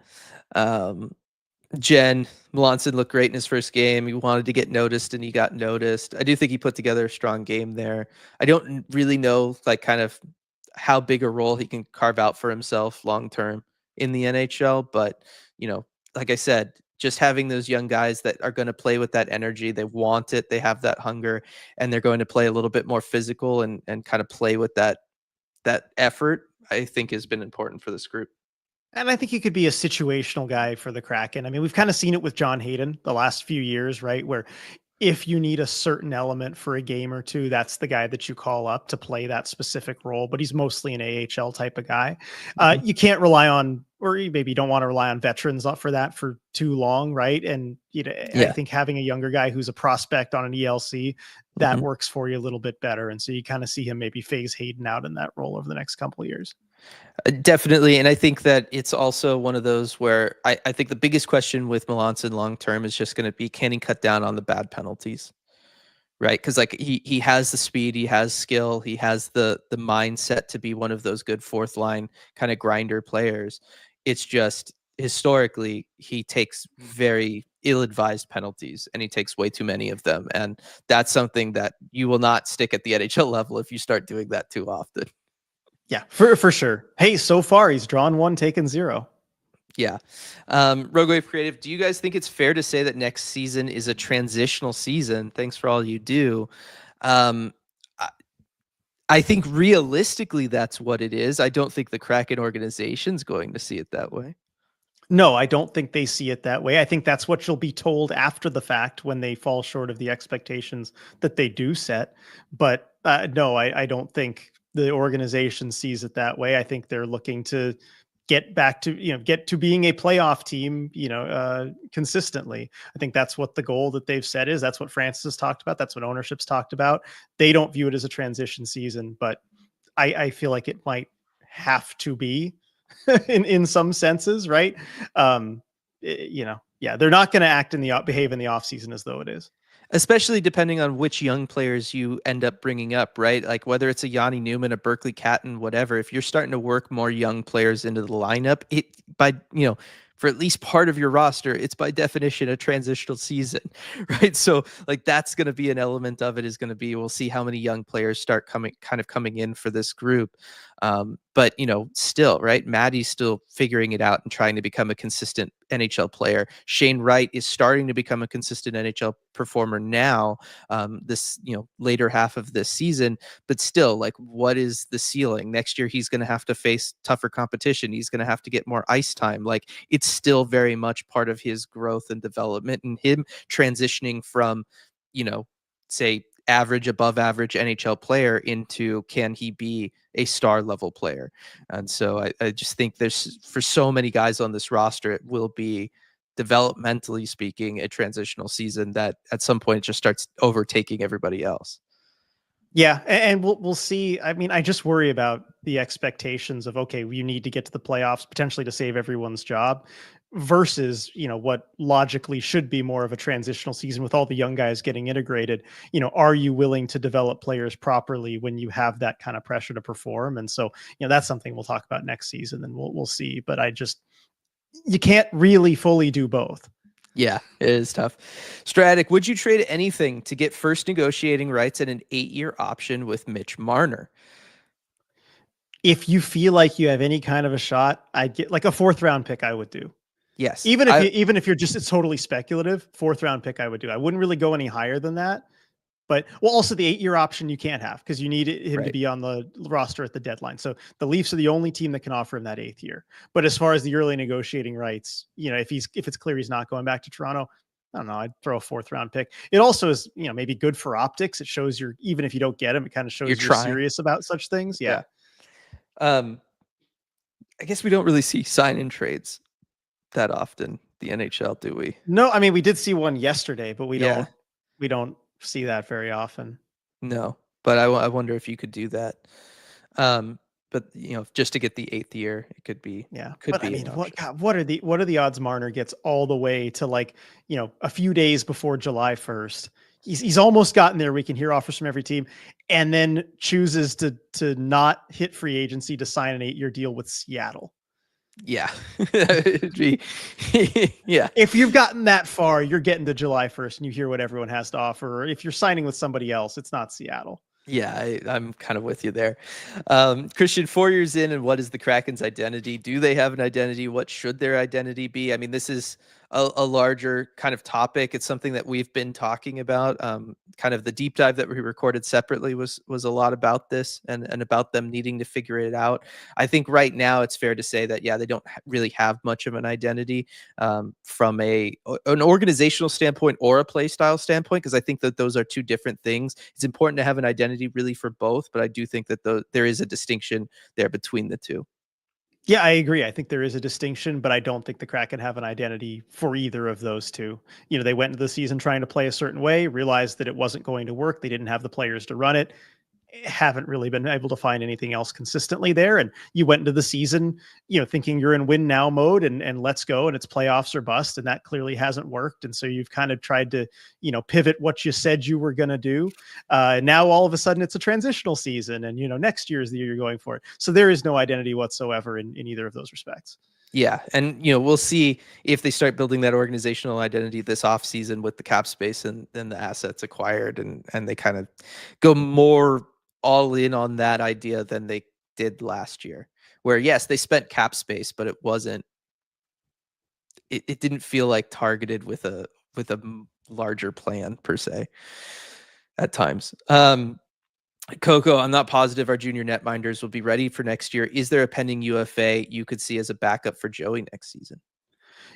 Jen Melanson looked great in his first game. He wanted to get noticed, and he got noticed. I do think he put together a strong game there. I don't really know, like, kind of how big a role he can carve out for himself long term in the NHL, but like I said, just having those young guys that are going to play with that energy, they want it, they have that hunger, and they're going to play a little bit more physical and kind of play with that effort, I think has been important for this group. And I think he could be a situational guy for the Kraken. I mean, we've kind of seen it with John Hayden the last few years, right? Where if you need a certain element for a game or two, that's the guy that you call up to play that specific role. But he's mostly an AHL type of guy. You can't rely on, or maybe you don't want to rely on veterans for that for too long, right? And I think having a younger guy who's a prospect on an ELC, that works for you a little bit better. And so you kind of see him maybe phase Hayden out in that role over the next couple of years. Definitely. And I think that it's also one of those where I think the biggest question with Melanson long term is just going to be, can he cut down on the bad penalties? Right? Because like he has the speed, he has skill, he has the mindset to be one of those good fourth line kind of grinder players. It's just historically he takes very ill-advised penalties, and he takes way too many of them, and that's something that you will not stick at the NHL level if you start doing that too often. Yeah, for sure. Hey, so far he's drawn 1, taken 0. Yeah. Rogue Wave Creative, do you guys think it's fair to say that next season is a transitional season? Thanks for all you do. Um, I think realistically that's what it is. I don't think the Kraken organization's going to see it that way. No, I don't think they see it that way. I think that's what you'll be told after the fact when they fall short of the expectations that they do set. But no, I don't think the organization sees it that way. I think they're looking to get back to, get to being a playoff team, consistently. I think that's what the goal that they've set is. That's what Francis has talked about. That's what ownership's talked about. They don't view it as a transition season, but I feel like it might have to be in some senses, right? Yeah, they're not going to behave in the off season as though it is. Especially depending on which young players you end up bringing up, right? Like whether it's a Yanni Newman, a Berkeley Catton, whatever. If you're starting to work more young players into the lineup, for at least part of your roster, it's by definition a transitional season, right? So like that's going to be an element of it. Is going to be, we'll see how many young players start coming in for this group. But still, right? Maddie's still figuring it out and trying to become a consistent NHL player. Shane Wright is starting to become a consistent NHL performer now, this later half of this season. But still, like, what is the ceiling? Next year he's going to have to face tougher competition. He's going to have to get more ice time. Like, it's still very much part of his growth and development, and him transitioning from say average, above average NHL player into, can he be a star level player? And so I just think there's, for so many guys on this roster, it will be, developmentally speaking, a transitional season that at some point just starts overtaking everybody else. Yeah, and we'll see. I mean, I just worry about the expectations of, okay, you need to get to the playoffs potentially to save everyone's job, versus what logically should be more of a transitional season with all the young guys getting integrated. Are you willing to develop players properly when you have that kind of pressure to perform? And so that's something we'll talk about next season, and we'll see. But you can't really fully do both. Yeah, it is tough. Stratic, would you trade anything to get first negotiating rights and an 8-year option with Mitch Marner? If you feel like you have any kind of a shot, I'd get like a 4th round pick. I would do. Yes. Even if you're just, it's totally speculative, 4th round pick I would do. I wouldn't really go any higher than that. But also the 8-year option you can't have, because you need him to be on the roster at the deadline. So the Leafs are the only team that can offer him that 8th year. But as far as the early negotiating rights, if it's clear he's not going back to Toronto, I don't know, I'd throw a 4th round pick. It also is, maybe good for optics. It shows even if you don't get him, it kind of shows you're serious about such things. Yeah. I guess we don't really see sign-in trades that often, the NHL, do we? No, I mean, we did see one yesterday, but we don't see that very often. No, but I wonder if you could do that. But just to get the 8th year, it could be. Yeah, could but be. I mean, what are the odds Marner gets all the way to, like, a few days before July 1st? He's almost gotten there. We can hear offers from every team, and then chooses to not hit free agency to sign an 8-year deal with Seattle. Yeah. It'd be, yeah. If you've gotten that far, you're getting to July 1st and you hear what everyone has to offer. Or if you're signing with somebody else, it's not Seattle. Yeah, I'm kind of with you there. Christian, 4 years in, and what is the Kraken's identity? Do they have an identity? What should their identity be? I mean, this is a larger kind of topic. It's something that we've been talking about. Kind of the deep dive that we recorded separately was a lot about this, and about them needing to figure it out. I think right now it's fair to say that, yeah, they don't really have much of an identity from an organizational standpoint or a play style standpoint, because I think that those are two different things. It's important to have an identity really for both, but I do think that there is a distinction there between the two. Yeah, I agree. I think there is a distinction, but I don't think the Kraken have an identity for either of those two. They went into the season trying to play a certain way, realized that it wasn't going to work. They didn't have the players to run it. Haven't really been able to find anything else consistently there. And you went into the season, thinking you're in win now mode and let's go, and it's playoffs or bust. And that clearly hasn't worked. And so you've kind of tried to, pivot what you said you were going to do. Now all of a sudden it's a transitional season, and, next year is the year you're going for it. So there is no identity whatsoever in either of those respects. Yeah, and we'll see if they start building that organizational identity this offseason with the cap space and the assets acquired, and they kind of go more all in on that idea than they did last year. Where yes, they spent cap space, but it didn't feel like targeted with a larger plan per se at times. Coco, I'm not positive our junior netminders will be ready for next year. Is there a pending UFA you could see as a backup for Joey next season?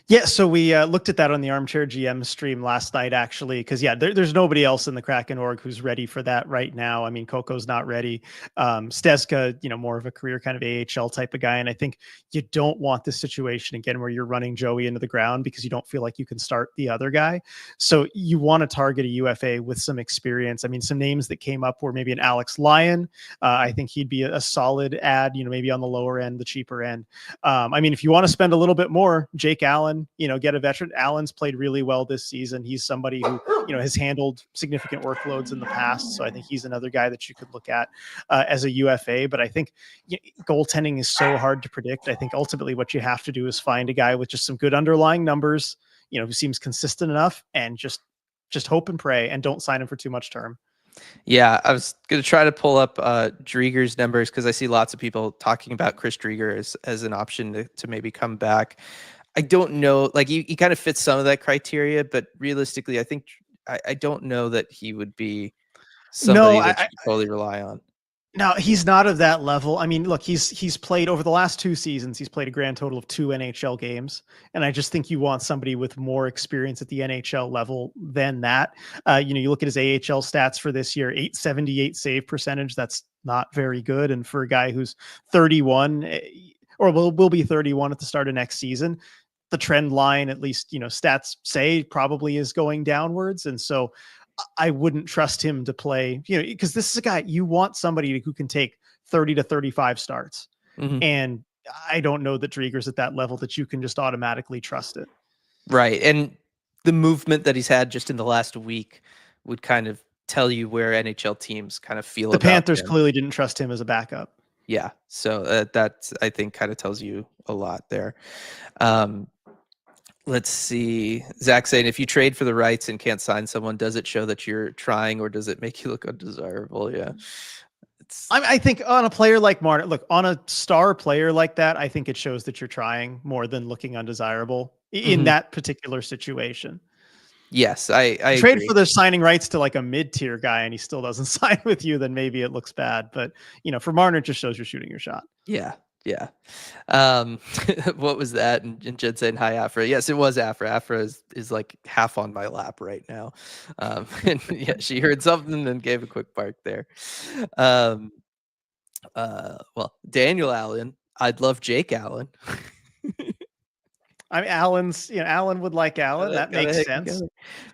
Yeah, so we looked at that on the Armchair GM stream last night, actually, because there's nobody else in the Kraken org who's ready for that right now. I mean, Coco's not ready. Steska, more of a career kind of AHL type of guy, and I think you don't want this situation again where you're running Joey into the ground because you don't feel like you can start the other guy. So you want to target a UFA with some experience. I mean, some names that came up were maybe an Alex Lyon. I think he'd be a solid ad, maybe on the lower end, the cheaper end. I mean, if you want to spend a little bit more, Jake Allen, get a veteran. Allen's played really well this season. He's somebody who, has handled significant workloads in the past. So I think he's another guy that you could look at as a UFA. But I think goaltending is so hard to predict. I think ultimately what you have to do is find a guy with just some good underlying numbers, who seems consistent enough, and just hope and pray, and don't sign him for too much term. Yeah, I was going to try to pull up Drieger's numbers because I see lots of people talking about Chris Drieger as an option to maybe come back. I don't know, like he kind of fits some of that criteria, but realistically, I think I don't know that he would be somebody that you could totally rely on. No, he's not of that level. I mean, look, he's played over the last 2 seasons. He's played a grand total of 2 NHL games, and I just think you want somebody with more experience at the NHL level than that. You look at his AHL stats for this year: .878 save percentage. That's not very good, and for a guy who's 31, or will be 31 at the start of next season, the trend line, at least stats say, probably is going downwards, and so I wouldn't trust him to play, because this is a guy you want, somebody who can take 30 to 35 starts. Mm-hmm. And I don't know that Drieger's at that level that you can just automatically trust it. Right. And the movement that he's had just in the last week would kind of tell you where NHL teams kind of feel the about Panthers him. Clearly didn't trust him as a backup. Yeah. So that I think kind of tells you a lot there. Let's see. Zach saying, if you trade for the rights and can't sign someone, does it show that you're trying, or does it make you look undesirable? Yeah. I think on a player like Martin, look, on a star player like that, I think it shows that you're trying more than looking undesirable in that particular situation. Yes, I trade agree. for the signing rights to like a mid-tier guy and he still doesn't sign with you, then maybe it looks bad. But for Martin, it just shows you're shooting your shot. Yeah. Yeah. What was that? And Jen saying hi, Afra. Yes, it was Afra. Afra is like half on my lap right now. And yeah, she heard something and gave a quick bark there. Well, Daniel Allen. I'd love Jake Allen. I mean, Allen would like Allen. That makes sense.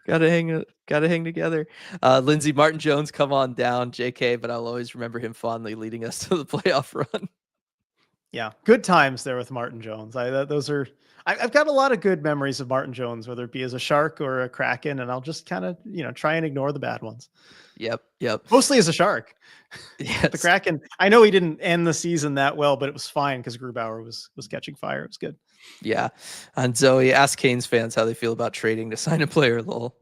Gotta hang together. Lindsey Martin Jones, come on down, JK, but I'll always remember him fondly leading us to the playoff run. Yeah, good times there with Martin Jones. I've got a lot of good memories of Martin Jones, whether it be as a Shark or a Kraken, and I'll just kind of try and ignore the bad ones. Yep. Mostly as a Shark. Yes. The Kraken, I know he didn't end the season that well, but it was fine because Grubauer was catching fire. It was good. Yeah. And Zoe, ask Canes fans how they feel about trading to sign a player, lol.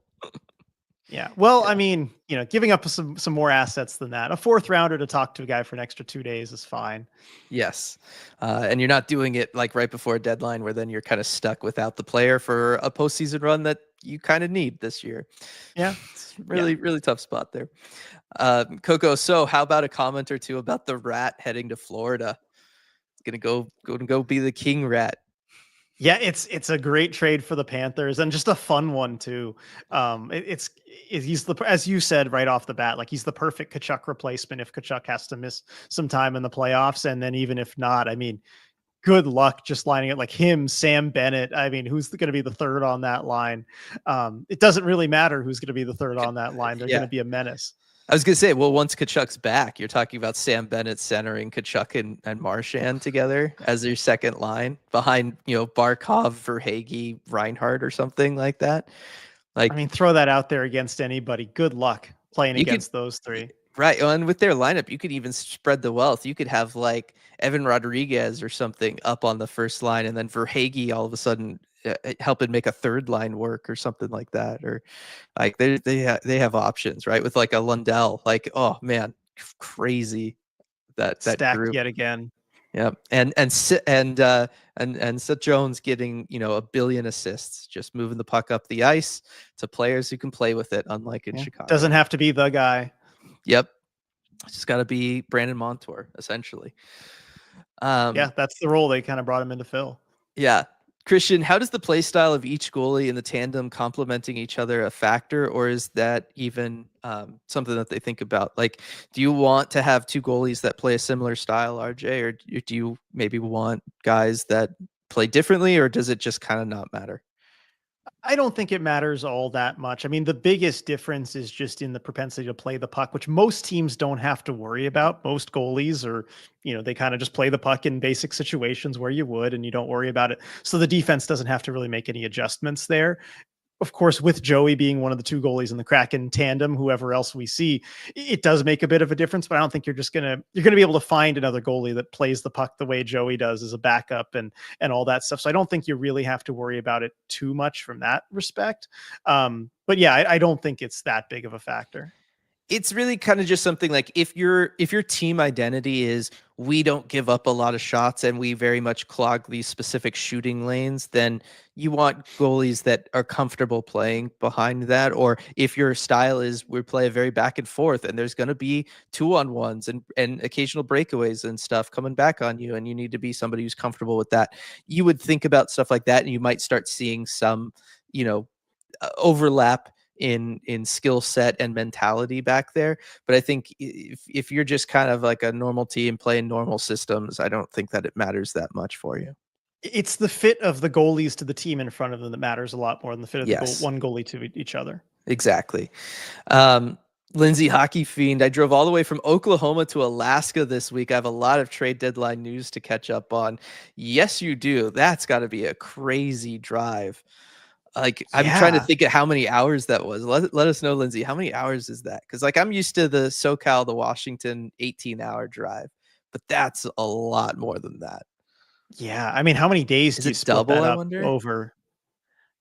Yeah. Well, yeah. I mean, giving up some more assets than that. A 4th rounder to talk to a guy for an extra 2 days is fine. Yes. And you're not doing it like right before a deadline where then you're kind of stuck without the player for a postseason run that you kind of need this year. Yeah. It's really tough spot there. Coco, so how about a comment or two about the Rat heading to Florida? It's gonna go be the King Rat. Yeah, it's a great trade for the Panthers and just a fun one too. He's as you said right off the bat, like he's the perfect Tkachuk replacement if Tkachuk has to miss some time in the playoffs, and then even if not, I mean, good luck just lining it like him, Sam Bennett. I mean, who's going to be the third on that line? It doesn't really matter who's going to be the third on that line. They're going to be a menace. I was going to say, well, once Tkachuk's back, you're talking about Sam Bennett centering Tkachuk and Marchand together as their second line behind, Barkov, Verhaeghe, Reinhardt or something like that. Like, I mean, throw that out there against anybody. Good luck playing against those 3. Right. And with their lineup, you could even spread the wealth. You could have like Evan Rodriguez or something up on the first line, and then Verhage all of a sudden helping make a third line work or something like that. Or like they have options, right? With like a Lundell, like, oh man, crazy that Stacked group. yet again. Yeah, and Seth Jones getting, you know, a billion assists, just moving the puck up the ice to players who can play with it, unlike in Yeah. Chicago. Doesn't have to be the guy. Yep, it's just got to be Brandon Montour essentially. Yeah, Um, that's the role they kind of brought him in to fill. yeah, Christian, how does the play style of each goalie and the tandem complementing each other a factor, or is that even something that they think about? Like, do you want to have two goalies that play a similar style, RJ, or do you maybe want guys that play differently, or does it just kind of not matter? I don't think it matters all that much. I mean, the biggest difference is just in the propensity to play the puck, which most teams don't have to worry about. Most goalies are, they kind of just play the puck in basic situations where you would, and you don't worry about it. So the defense doesn't have to really make any adjustments there. Of course, with Joey being one of the two goalies in the Kraken tandem, whoever else we see, it does make a bit of a difference. But I don't think you're gonna be able to find another goalie that plays the puck the way Joey does as a backup and all that stuff. So I don't think you really have to worry about it too much from that respect. But yeah, I don't think it's that big of a factor. It's really kind of just something like if your team identity is we don't give up a lot of shots and we very much clog these specific shooting lanes, then you want goalies that are comfortable playing behind that. Or if your style is we play a very back and forth and there's going to be 2-on-1s and occasional breakaways and stuff coming back on you, and you need to be somebody who's comfortable with that, you would think about stuff like that, and you might start seeing some, you know, overlap in skill set and mentality back there. But I think if you're just kind of like a normal team playing normal systems, I don't think that it matters that much for you. It's the fit of the goalies to the team in front of them that matters a lot more than the fit of the Yes, one goalie to each other. exactly. um Lindsay Hockey Fiend, I drove all the way from Oklahoma to Alaska this week. I have a lot of trade deadline news to catch up on. Yes, you do. That's got to be a crazy drive. Like, I'm trying to Yeah. think of how many hours that was. Let us know, Lindsay. How many hours is that? Because like I'm used to the SoCal to Washington 18-hour drive, but that's a lot more than that. Yeah. I mean, how many days Is do you it split double, that I up wonder? over?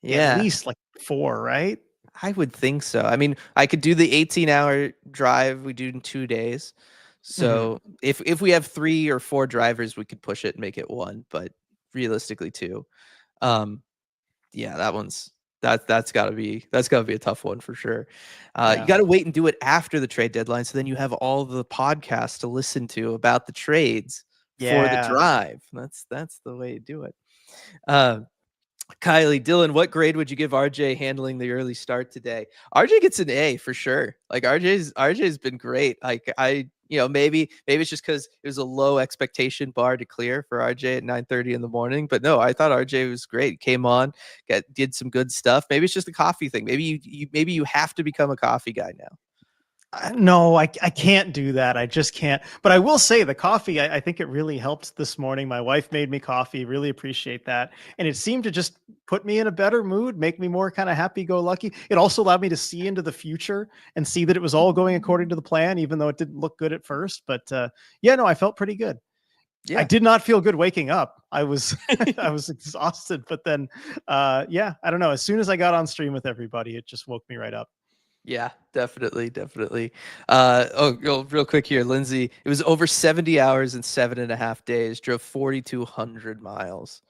At Yeah, least like 4, right? I would think so. I mean, I could do the 18-hour drive we do in 2 days. Mhm. So if we have 3 or 4 drivers, we could push it and make it one, but realistically 2. Um, yeah, that's gotta be a tough one for sure. You Yeah. gotta wait and do it after the trade deadline, so then you have all the podcasts to listen to about the trades for the Yeah. drive. That's the way to do it. Uh, Kylie, Dylan, what grade would you give RJ handling the early start today? RJ gets an A for sure. Like RJ's been great. Like maybe it's just because it was a low expectation bar to clear for RJ at 9:30 in the morning. But no, I thought RJ was great. Came on, did some good stuff. Maybe it's just a coffee thing. Maybe you have to become a coffee guy now. No, I can't do that. I just can't. But I will say the coffee, I think it really helped this morning. My wife made me coffee. Really appreciate that. And it seemed to just put me in a better mood, make me more kind of happy go lucky. It also allowed me to see into the future and see that it was all going according to the plan, even though it didn't look good at first. But yeah, no, I felt pretty good. I Yeah. did not feel good waking up. I was I was exhausted, but then yeah, I don't know. As soon as I got on stream with everybody, it just woke me right up. Yeah, definitely, definitely. Real quick here, Lindsay. It was over 70 hours and 7.5 days. Drove 4,200 miles.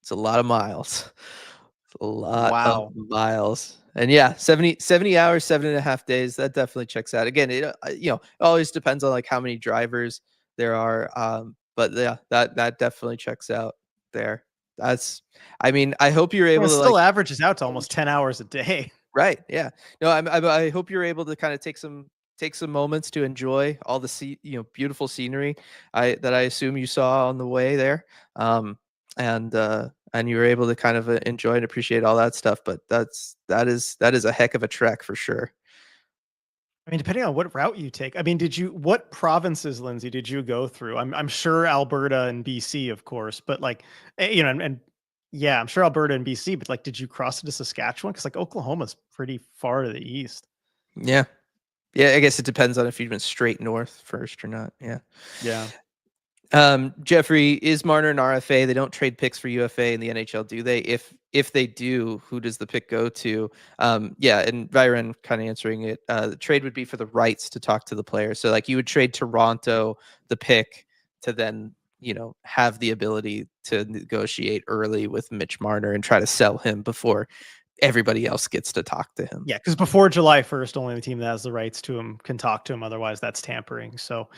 It's a lot of miles. It's a lot of Wow. miles. And yeah, 70 hours, 7.5 days. That definitely checks out. Again, it always depends on like how many drivers there are. But yeah, that definitely checks out there. That's, I mean, I hope you're Well, able it to like still averages out to almost 10 hours a day. right. Yeah. No, I hope you're able to kind of take some moments to enjoy all the beautiful scenery I assume you saw on the way there. Um, and you were able to kind of enjoy and appreciate all that stuff. But that is a heck of a trek for sure. I mean, depending on what route you take. I mean, what provinces, Lindsay, did you go through? I'm sure Alberta and BC, of course, but like, and yeah, I'm sure Alberta and BC, but like, did you cross into Saskatchewan? Because like Oklahoma's pretty far to the east. Yeah. Yeah, I guess it depends on if you went straight north first or not. Yeah. Yeah. Jeffrey, is Marner an RFA? They don't trade picks for UFA in the NHL, do they? If they do, who does the pick go to? Yeah, and Byron kind of answering it. The trade would be for the rights to talk to the player. So like you would trade Toronto the pick to then have the ability to negotiate early with Mitch Marner and try to sell him before everybody else gets to talk to him. Yeah, because before July 1st, only the team that has the rights to him can talk to him. Otherwise, that's tampering. So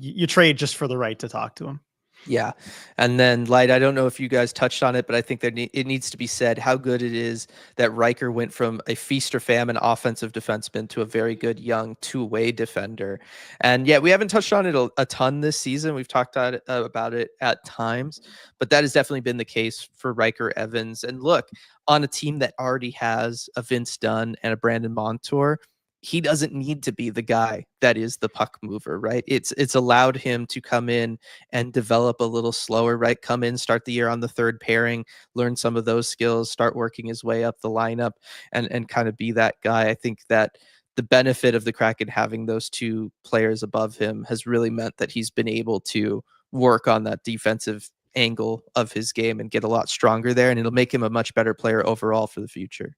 you trade just for the right to talk to him. Yeah. And then, Light, I don't know if you guys touched on it, but I think that it needs to be said how good it is that Riker went from a feast or famine offensive defenseman to a very good young two-way defender. And yeah, we haven't touched on it a ton this season. We've talked about it at times, but that has definitely been the case for Riker Evans. And look, on a team that already has a Vince Dunn and a Brandon Montour, he doesn't need to be the guy that is the puck mover, right? It's allowed him to come in and develop a little slower, right? Come in, start the year on the third pairing, learn some of those skills, start working his way up the lineup and kind of be that guy. I think that the benefit of the Kraken having those two players above him has really meant that he's been able to work on that defensive angle of his game and get a lot stronger there, and it'll make him a much better player overall for the future.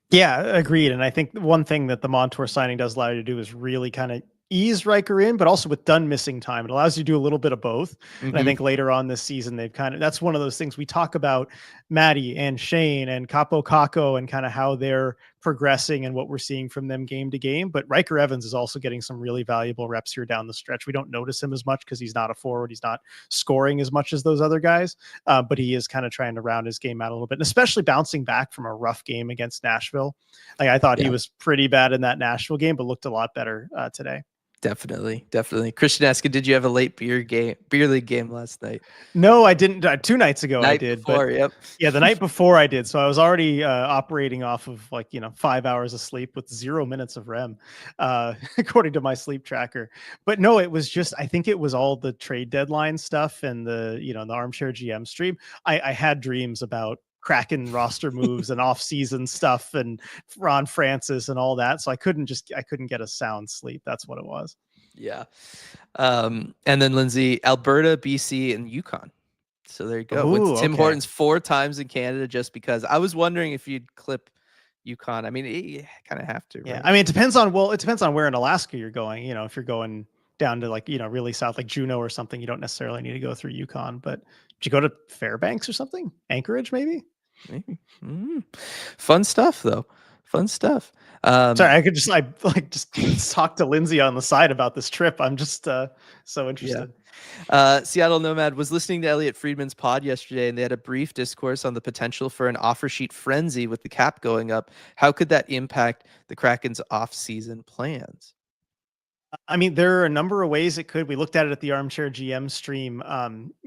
Yeah, agreed. And I think one thing that the Montour signing does allow you to do is really kind of ease Riker in, but also with Dunn missing time, it allows you to do a little bit of both. And I Mm-hmm. think later on this season, they've that's one of those things we talk about Maddie and Shane and Capo Caco and kind of how they're progressing and what we're seeing from them game to game. But Riker Evans is also getting some really valuable reps here down the stretch. We don't notice him as much because he's not a forward. He's not scoring as much as those other guys, but he is kind of trying to round his game out a little bit, and especially bouncing back from a rough game against Nashville. Like I thought he was pretty bad in that Nashville game, but looked a lot better today. Definitely. Christian Aska, did you have a late beer league game last night? No, I didn't. 2 nights ago I Night did, before, but yep. yeah, the night before I did. So I was already operating off of 5 hours of sleep with 0 minutes of REM, according to my sleep tracker. But no, it was just, I think it was all the trade deadline stuff and the armchair GM stream. I had dreams about Kraken roster moves and off-season stuff and Ron Francis and all that. So I couldn't get a sound sleep. That's what it was. Yeah. And then Lindsay, Alberta, BC, and Yukon. So there you go. Went to Tim Hortons 4 times in Canada just because. I was wondering if you'd clip Yukon. I mean, you kind of have to, Yeah. right? I mean, it depends on where in Alaska you're going. If you're going down to really south, like Juneau or something, you don't necessarily need to go through Yukon. But did you go to Fairbanks or something? Anchorage, maybe? Maybe. Fun stuff, though. Fun stuff. Sorry, I could just talk to Lindsay on the side about this trip. I'm just so interested. Yeah. Seattle Nomad was listening to Elliot Friedman's pod yesterday, and they had a brief discourse on the potential for an offer sheet frenzy with the cap going up. How could that impact the Kraken's off-season plans? I mean, there are a number of ways it could. We looked at it at the Armchair GM stream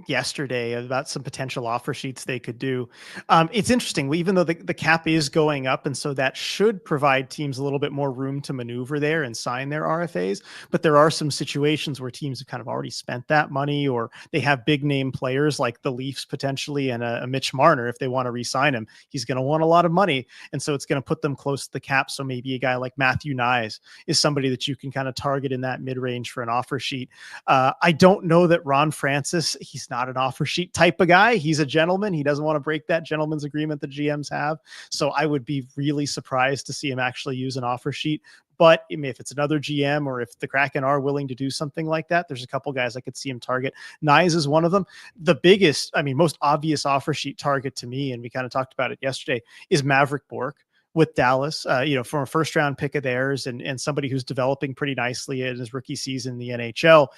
yesterday about some potential offer sheets they could do. It's interesting. Even though the cap is going up, and so that should provide teams a little bit more room to maneuver there and sign their RFAs. But there are some situations where teams have kind of already spent that money, or they have big name players like the Leafs potentially and a Mitch Marner. If they want to re-sign him, he's going to want a lot of money, and so it's going to put them close to the cap. So maybe a guy like Matthew Nyes is somebody that you can kind of target in that mid-range for an offer sheet. I don't know that Ron Francis, he's not an offer sheet type of guy. He's a gentleman. He doesn't want to break that gentleman's agreement that GMs have. So I would be really surprised to see him actually use an offer sheet. But if it's another GM or if the Kraken are willing to do something like that, there's a couple guys I could see him target. Nyes is one of them. The biggest, most obvious offer sheet target to me, and we kind of talked about it yesterday, is Maverick Bourque with Dallas, from a first round pick of theirs and somebody who's developing pretty nicely in his rookie season in the NHL,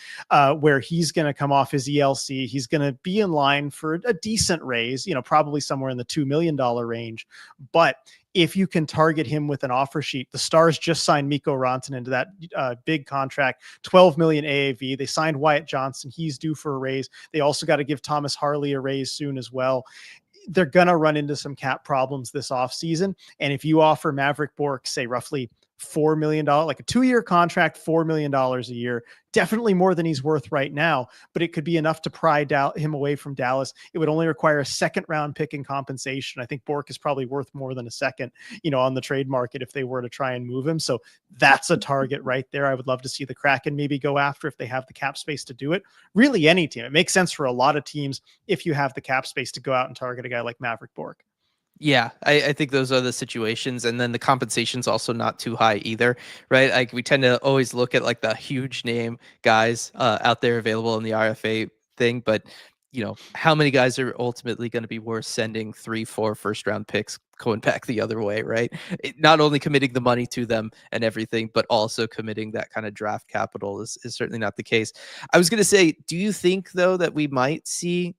where he's going to come off his ELC. He's going to be in line for a decent raise, probably somewhere in the $2 million range. But if you can target him with an offer sheet, the Stars just signed Mikko Rantanen into that big contract, 12 million AAV. They signed Wyatt Johnson. He's due for a raise. They also got to give Thomas Harley a raise soon as well. They're going to run into some cap problems this offseason. And if you offer Maverick Bourque, say roughly $4 million, like a 2-year contract, $4 million a year. Definitely more than he's worth right now, but it could be enough to pry him away from Dallas. It would only require a second round pick in compensation. I think Bork is probably worth more than a second, on the trade market if they were to try and move him. So that's a target right there. I would love to see the Kraken maybe go after if they have the cap space to do it. Really, any team. It makes sense for a lot of teams if you have the cap space to go out and target a guy like Maverick Bork. Yeah, I think those are the situations, and then the compensation's also not too high either, right? Like we tend to always look at like the huge name guys out there available in the RFA thing, but how many guys are ultimately going to be worth sending 3-4 first round picks going back the other way, right? Not only committing the money to them and everything, but also committing that kind of draft capital is certainly not the case. I was going to say, do you think though that we might see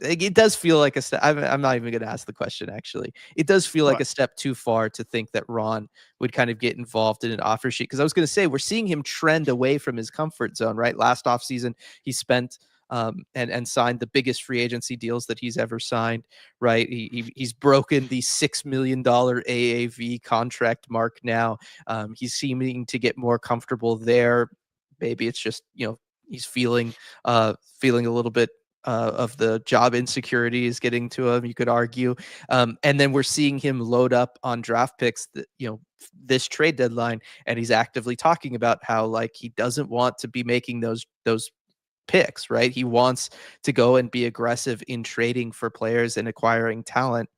like it does feel like a step. I'm not even going to ask the question. Actually, it does feel like What? a step too far to think that Ron would kind of get involved in an offer sheet. Because I was going to say we're seeing him trend away from his comfort zone. Right, last offseason he spent and signed the biggest free agency deals that he's ever signed. Right, he's broken the $6 million AAV contract mark now. He's seeming to get more comfortable there. Maybe it's just he's feeling a little bit of the job insecurity is getting to him, you could argue. And then we're seeing him load up on draft picks that, this trade deadline, and he's actively talking about how like he doesn't want to be making those picks, right? He wants to go and be aggressive in trading for players and acquiring talent.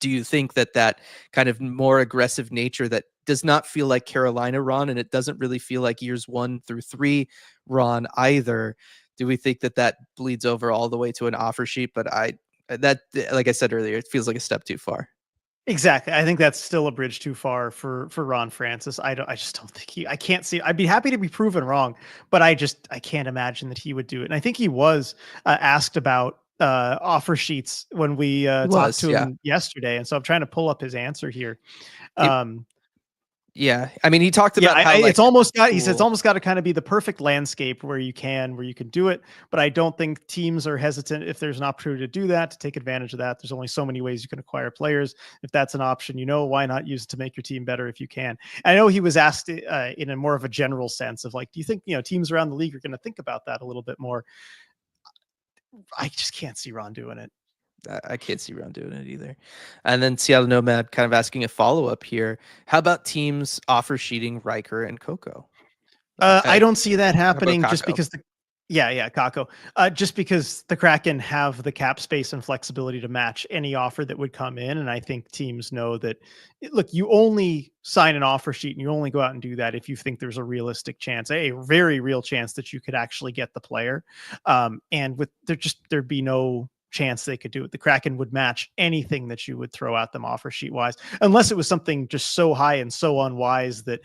Do you think that kind of more aggressive nature that does not feel like Carolina Ron, and it doesn't really feel like years 1 through 3 Ron either? Do we think that bleeds over all the way to an offer sheet? But that, like I said earlier, it feels like a step too far. Exactly. I think that's still a bridge too far for Ron Francis. I just don't think I can't see. I'd be happy to be proven wrong, but I can't imagine that he would do it. And I think he was asked about offer sheets when we He talked was, to yeah. him yesterday. And so I'm trying to pull up his answer here. It, Um, yeah. I mean, he talked Yeah, about how like it's almost got. He says it's cool. almost got to kind of be the perfect landscape where you can do it. But I don't think teams are hesitant if there's an opportunity to do that, to take advantage of that. There's only so many ways you can acquire players. If that's an option, why not use it to make your team better if you can? I know he was asked in a more of a general sense of like, do you think teams around the league are going to think about that a little bit more? I just can't see Ron doing it. I can't see Ron doing it either. And then Seattle Nomad kind of asking a follow up here. How about teams offer sheeting Riker and Coco? I don't see that How about happening just Kako? because Kako. Just because the Kraken have the cap space and flexibility to match any offer that would come in. And I think teams know that, look, you only sign an offer sheet and you only go out and do that if you think there's a realistic chance, a very real chance that you could actually get the player. And there'd be no chance they could do it. The Kraken would match anything that you would throw at them offer sheet wise, unless it was something just so high and so unwise that,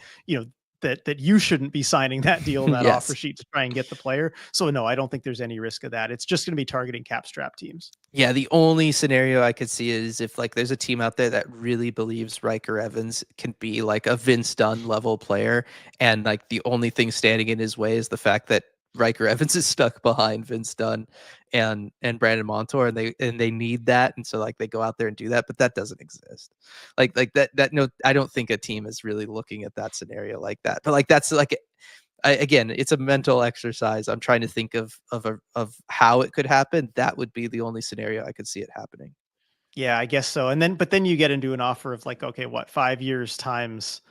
that you shouldn't be signing that deal, that offer Yes. sheet to try and get the player. So no, I don't think there's any risk of that. It's just going to be targeting cap strap teams. Yeah, the only scenario I could see is if like there's a team out there that really believes Riker Evans can be like a Vince Dunn level player, and like the only thing standing in his way is the fact that Riker Evans is stuck behind Vince Dunn and Brandon Montour, and they need that, and so like they go out there and do that, but that doesn't exist. Like that no, I don't think a team is really looking at that scenario like that. But like that's like again, it's a mental exercise. I'm trying to think of how it could happen. That would be the only scenario I could see it happening. Yeah, I guess so. But then you get into an offer of like, okay, what, 5 years times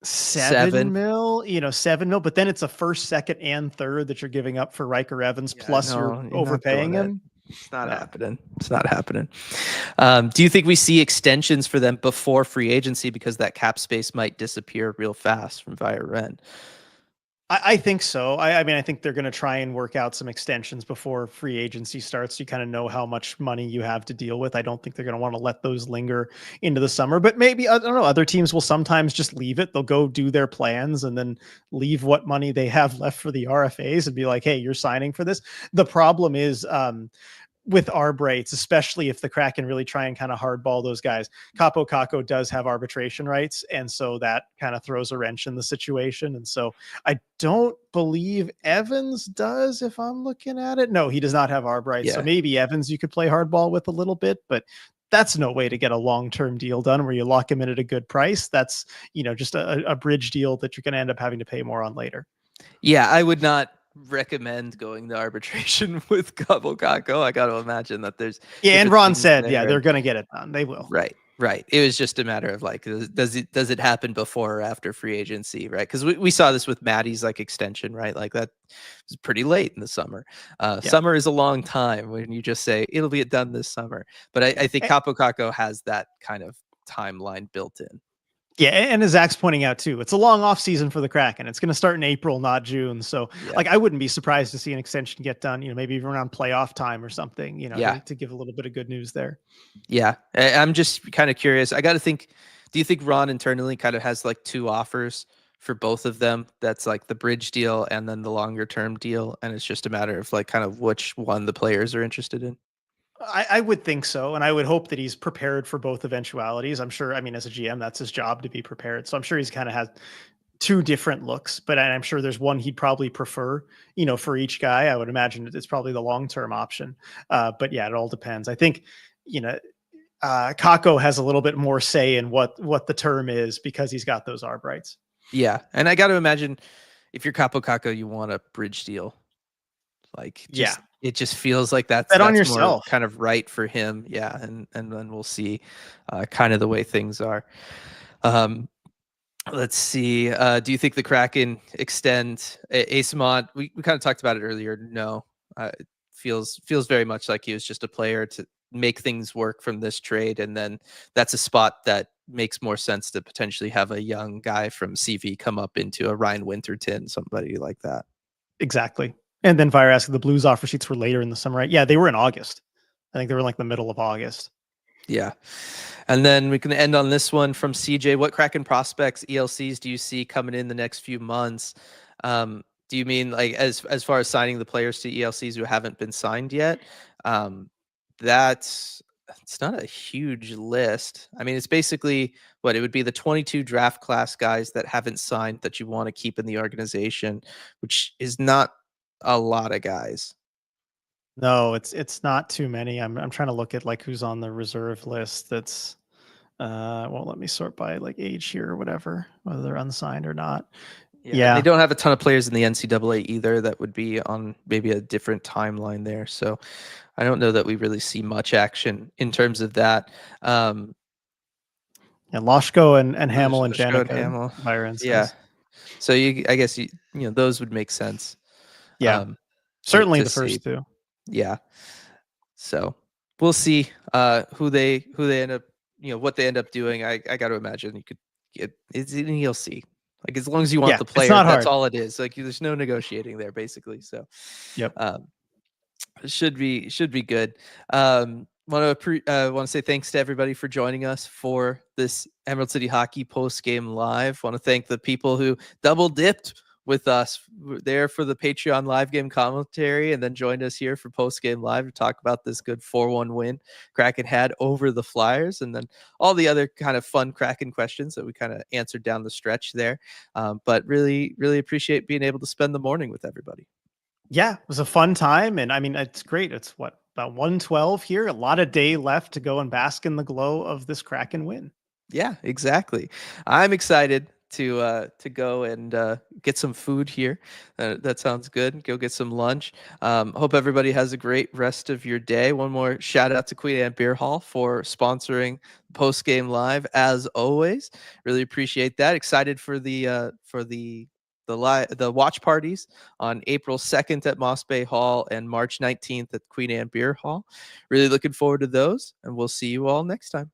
7 7. mil, 7 mil, but then it's a first, second, and third that you're giving up for Riker Evans, Yeah, plus you're no, you're not overpaying doing it. him. It's not No. happening. It's not happening. Do you think we see extensions for them before free agency because that cap space might disappear real fast from via Ren? I think so. I mean, I think they're going to try and work out some extensions before free agency starts. You kind of know how much money you have to deal with. I don't think they're going to want to let those linger into the summer, but maybe, I don't know, other teams will sometimes just leave it. They'll go do their plans and then leave what money they have left for the RFAs and be like, hey, you're signing for this. The problem is, with arb rates, especially if the Kraken really try and kind of hardball those guys. Capo Caco does have arbitration rights, and so that kind of throws a wrench in the situation. And so I don't believe Evans does, if I'm looking at it. No, he does not have arb rights. So Yeah. maybe Evans you could play hardball with a little bit, but that's no way to get a long-term deal done where you lock him in at a good price. That's, just a bridge deal that you're going to end up having to pay more on later. Yeah, I would not recommend going to arbitration with Cabo Kako. I got to imagine that there's Yeah, and different Ron things said, yeah, there. they're going to get it done. They will. Right, right. It was just a matter of like, does it happen before or after free agency, right? Because we saw this with Maddie's like extension, right? Like that was pretty late in the summer. Yeah. Summer is a long time when you just say it'll be done this summer. But I think Capo Caco has that kind of timeline built in. Yeah, and as Zach's pointing out too, it's a long off season for the Kraken. It's going to start in April, not June. So, Yeah. I wouldn't be surprised to see an extension get done. Maybe even around playoff time or something. Yeah. To give a little bit of good news there. Yeah, I'm just kind of curious. I got to think. Do you think Ron internally kind of has like two offers for both of them? That's like the bridge deal and then the longer term deal, and it's just a matter of like kind of which one the players are interested in. I would think so, and I would hope that he's prepared for both eventualities. I'm sure. I mean, as a GM, that's his job to be prepared. So I'm sure he's kind of has two different looks, but I'm sure there's one he'd probably prefer. For each guy, I would imagine it's probably the long term option. But yeah, it all depends. I think Kako has a little bit more say in what the term is because he's got those arb rights. Yeah, and I got to imagine if you're Capo Caco, you want a bridge deal. Like, it just feels like that's on more yourself. kind of right for him. Yeah, and then we'll see kind of the way things are. Let's see. Do you think the Kraken extend Asamont? We kind of talked about it earlier. No, it feels very much like he was just a player to make things work from this trade, and then that's a spot that makes more sense to potentially have a young guy from CV come up into a Ryan Winterton, somebody like that. Exactly. And then Fire asked, the Blues offer sheets were later in the summer, right? Yeah, they were in August. I think they were like the middle of August. Yeah. And then we can end on this one from CJ. What Kraken prospects, ELCs, do you see coming in the next few months? Do you mean like as far as signing the players to ELCs who haven't been signed yet? It's not a huge list. I mean, it's basically what it would be the 22 draft class guys that haven't signed that you want to keep in the organization, which is not a lot of guys. No, it's not too many. I'm trying to look at like who's on the reserve list. That's won't let me sort by like age here or whatever, whether they're unsigned or not. Yeah. They don't have a ton of players in the NCAA either that would be on maybe a different timeline there. So I don't know that we really see much action in terms of that. Yeah, Loshko and Hamill and Janica, Byron says. Yeah. So I guess those would make sense. Yeah. Certainly the first two. Yeah. So we'll see who they end up, what they end up doing. I got to imagine you could get it's an ELC. Like as long as you want the player, that's all it is. Like there's no negotiating there basically. So yep. Should be good. Want to say thanks to everybody for joining us for this Emerald City Hockey post game live. Want to thank the people who double dipped with us there for the Patreon live game commentary and then joined us here for post game live to talk about this good 4-1 win Kraken had over the Flyers, and then all the other kind of fun Kraken questions that we kind of answered down the stretch there. But really appreciate being able to spend the morning with everybody. Yeah, it was a fun time. And I mean, it's great. It's about 1:12 here. A lot of day left to go and bask in the glow of this Kraken win. Yeah, exactly. I'm excited to go and get some food here. That sounds good. Go get some lunch. Hope everybody has a great rest of your day. One more shout out to Queen Anne Beer Hall for sponsoring post game live as always. Really appreciate that. Excited for the watch parties on April 2nd at Moss Bay Hall and March 19th at Queen Anne Beer Hall. Really looking forward to those, and we'll see you all next time.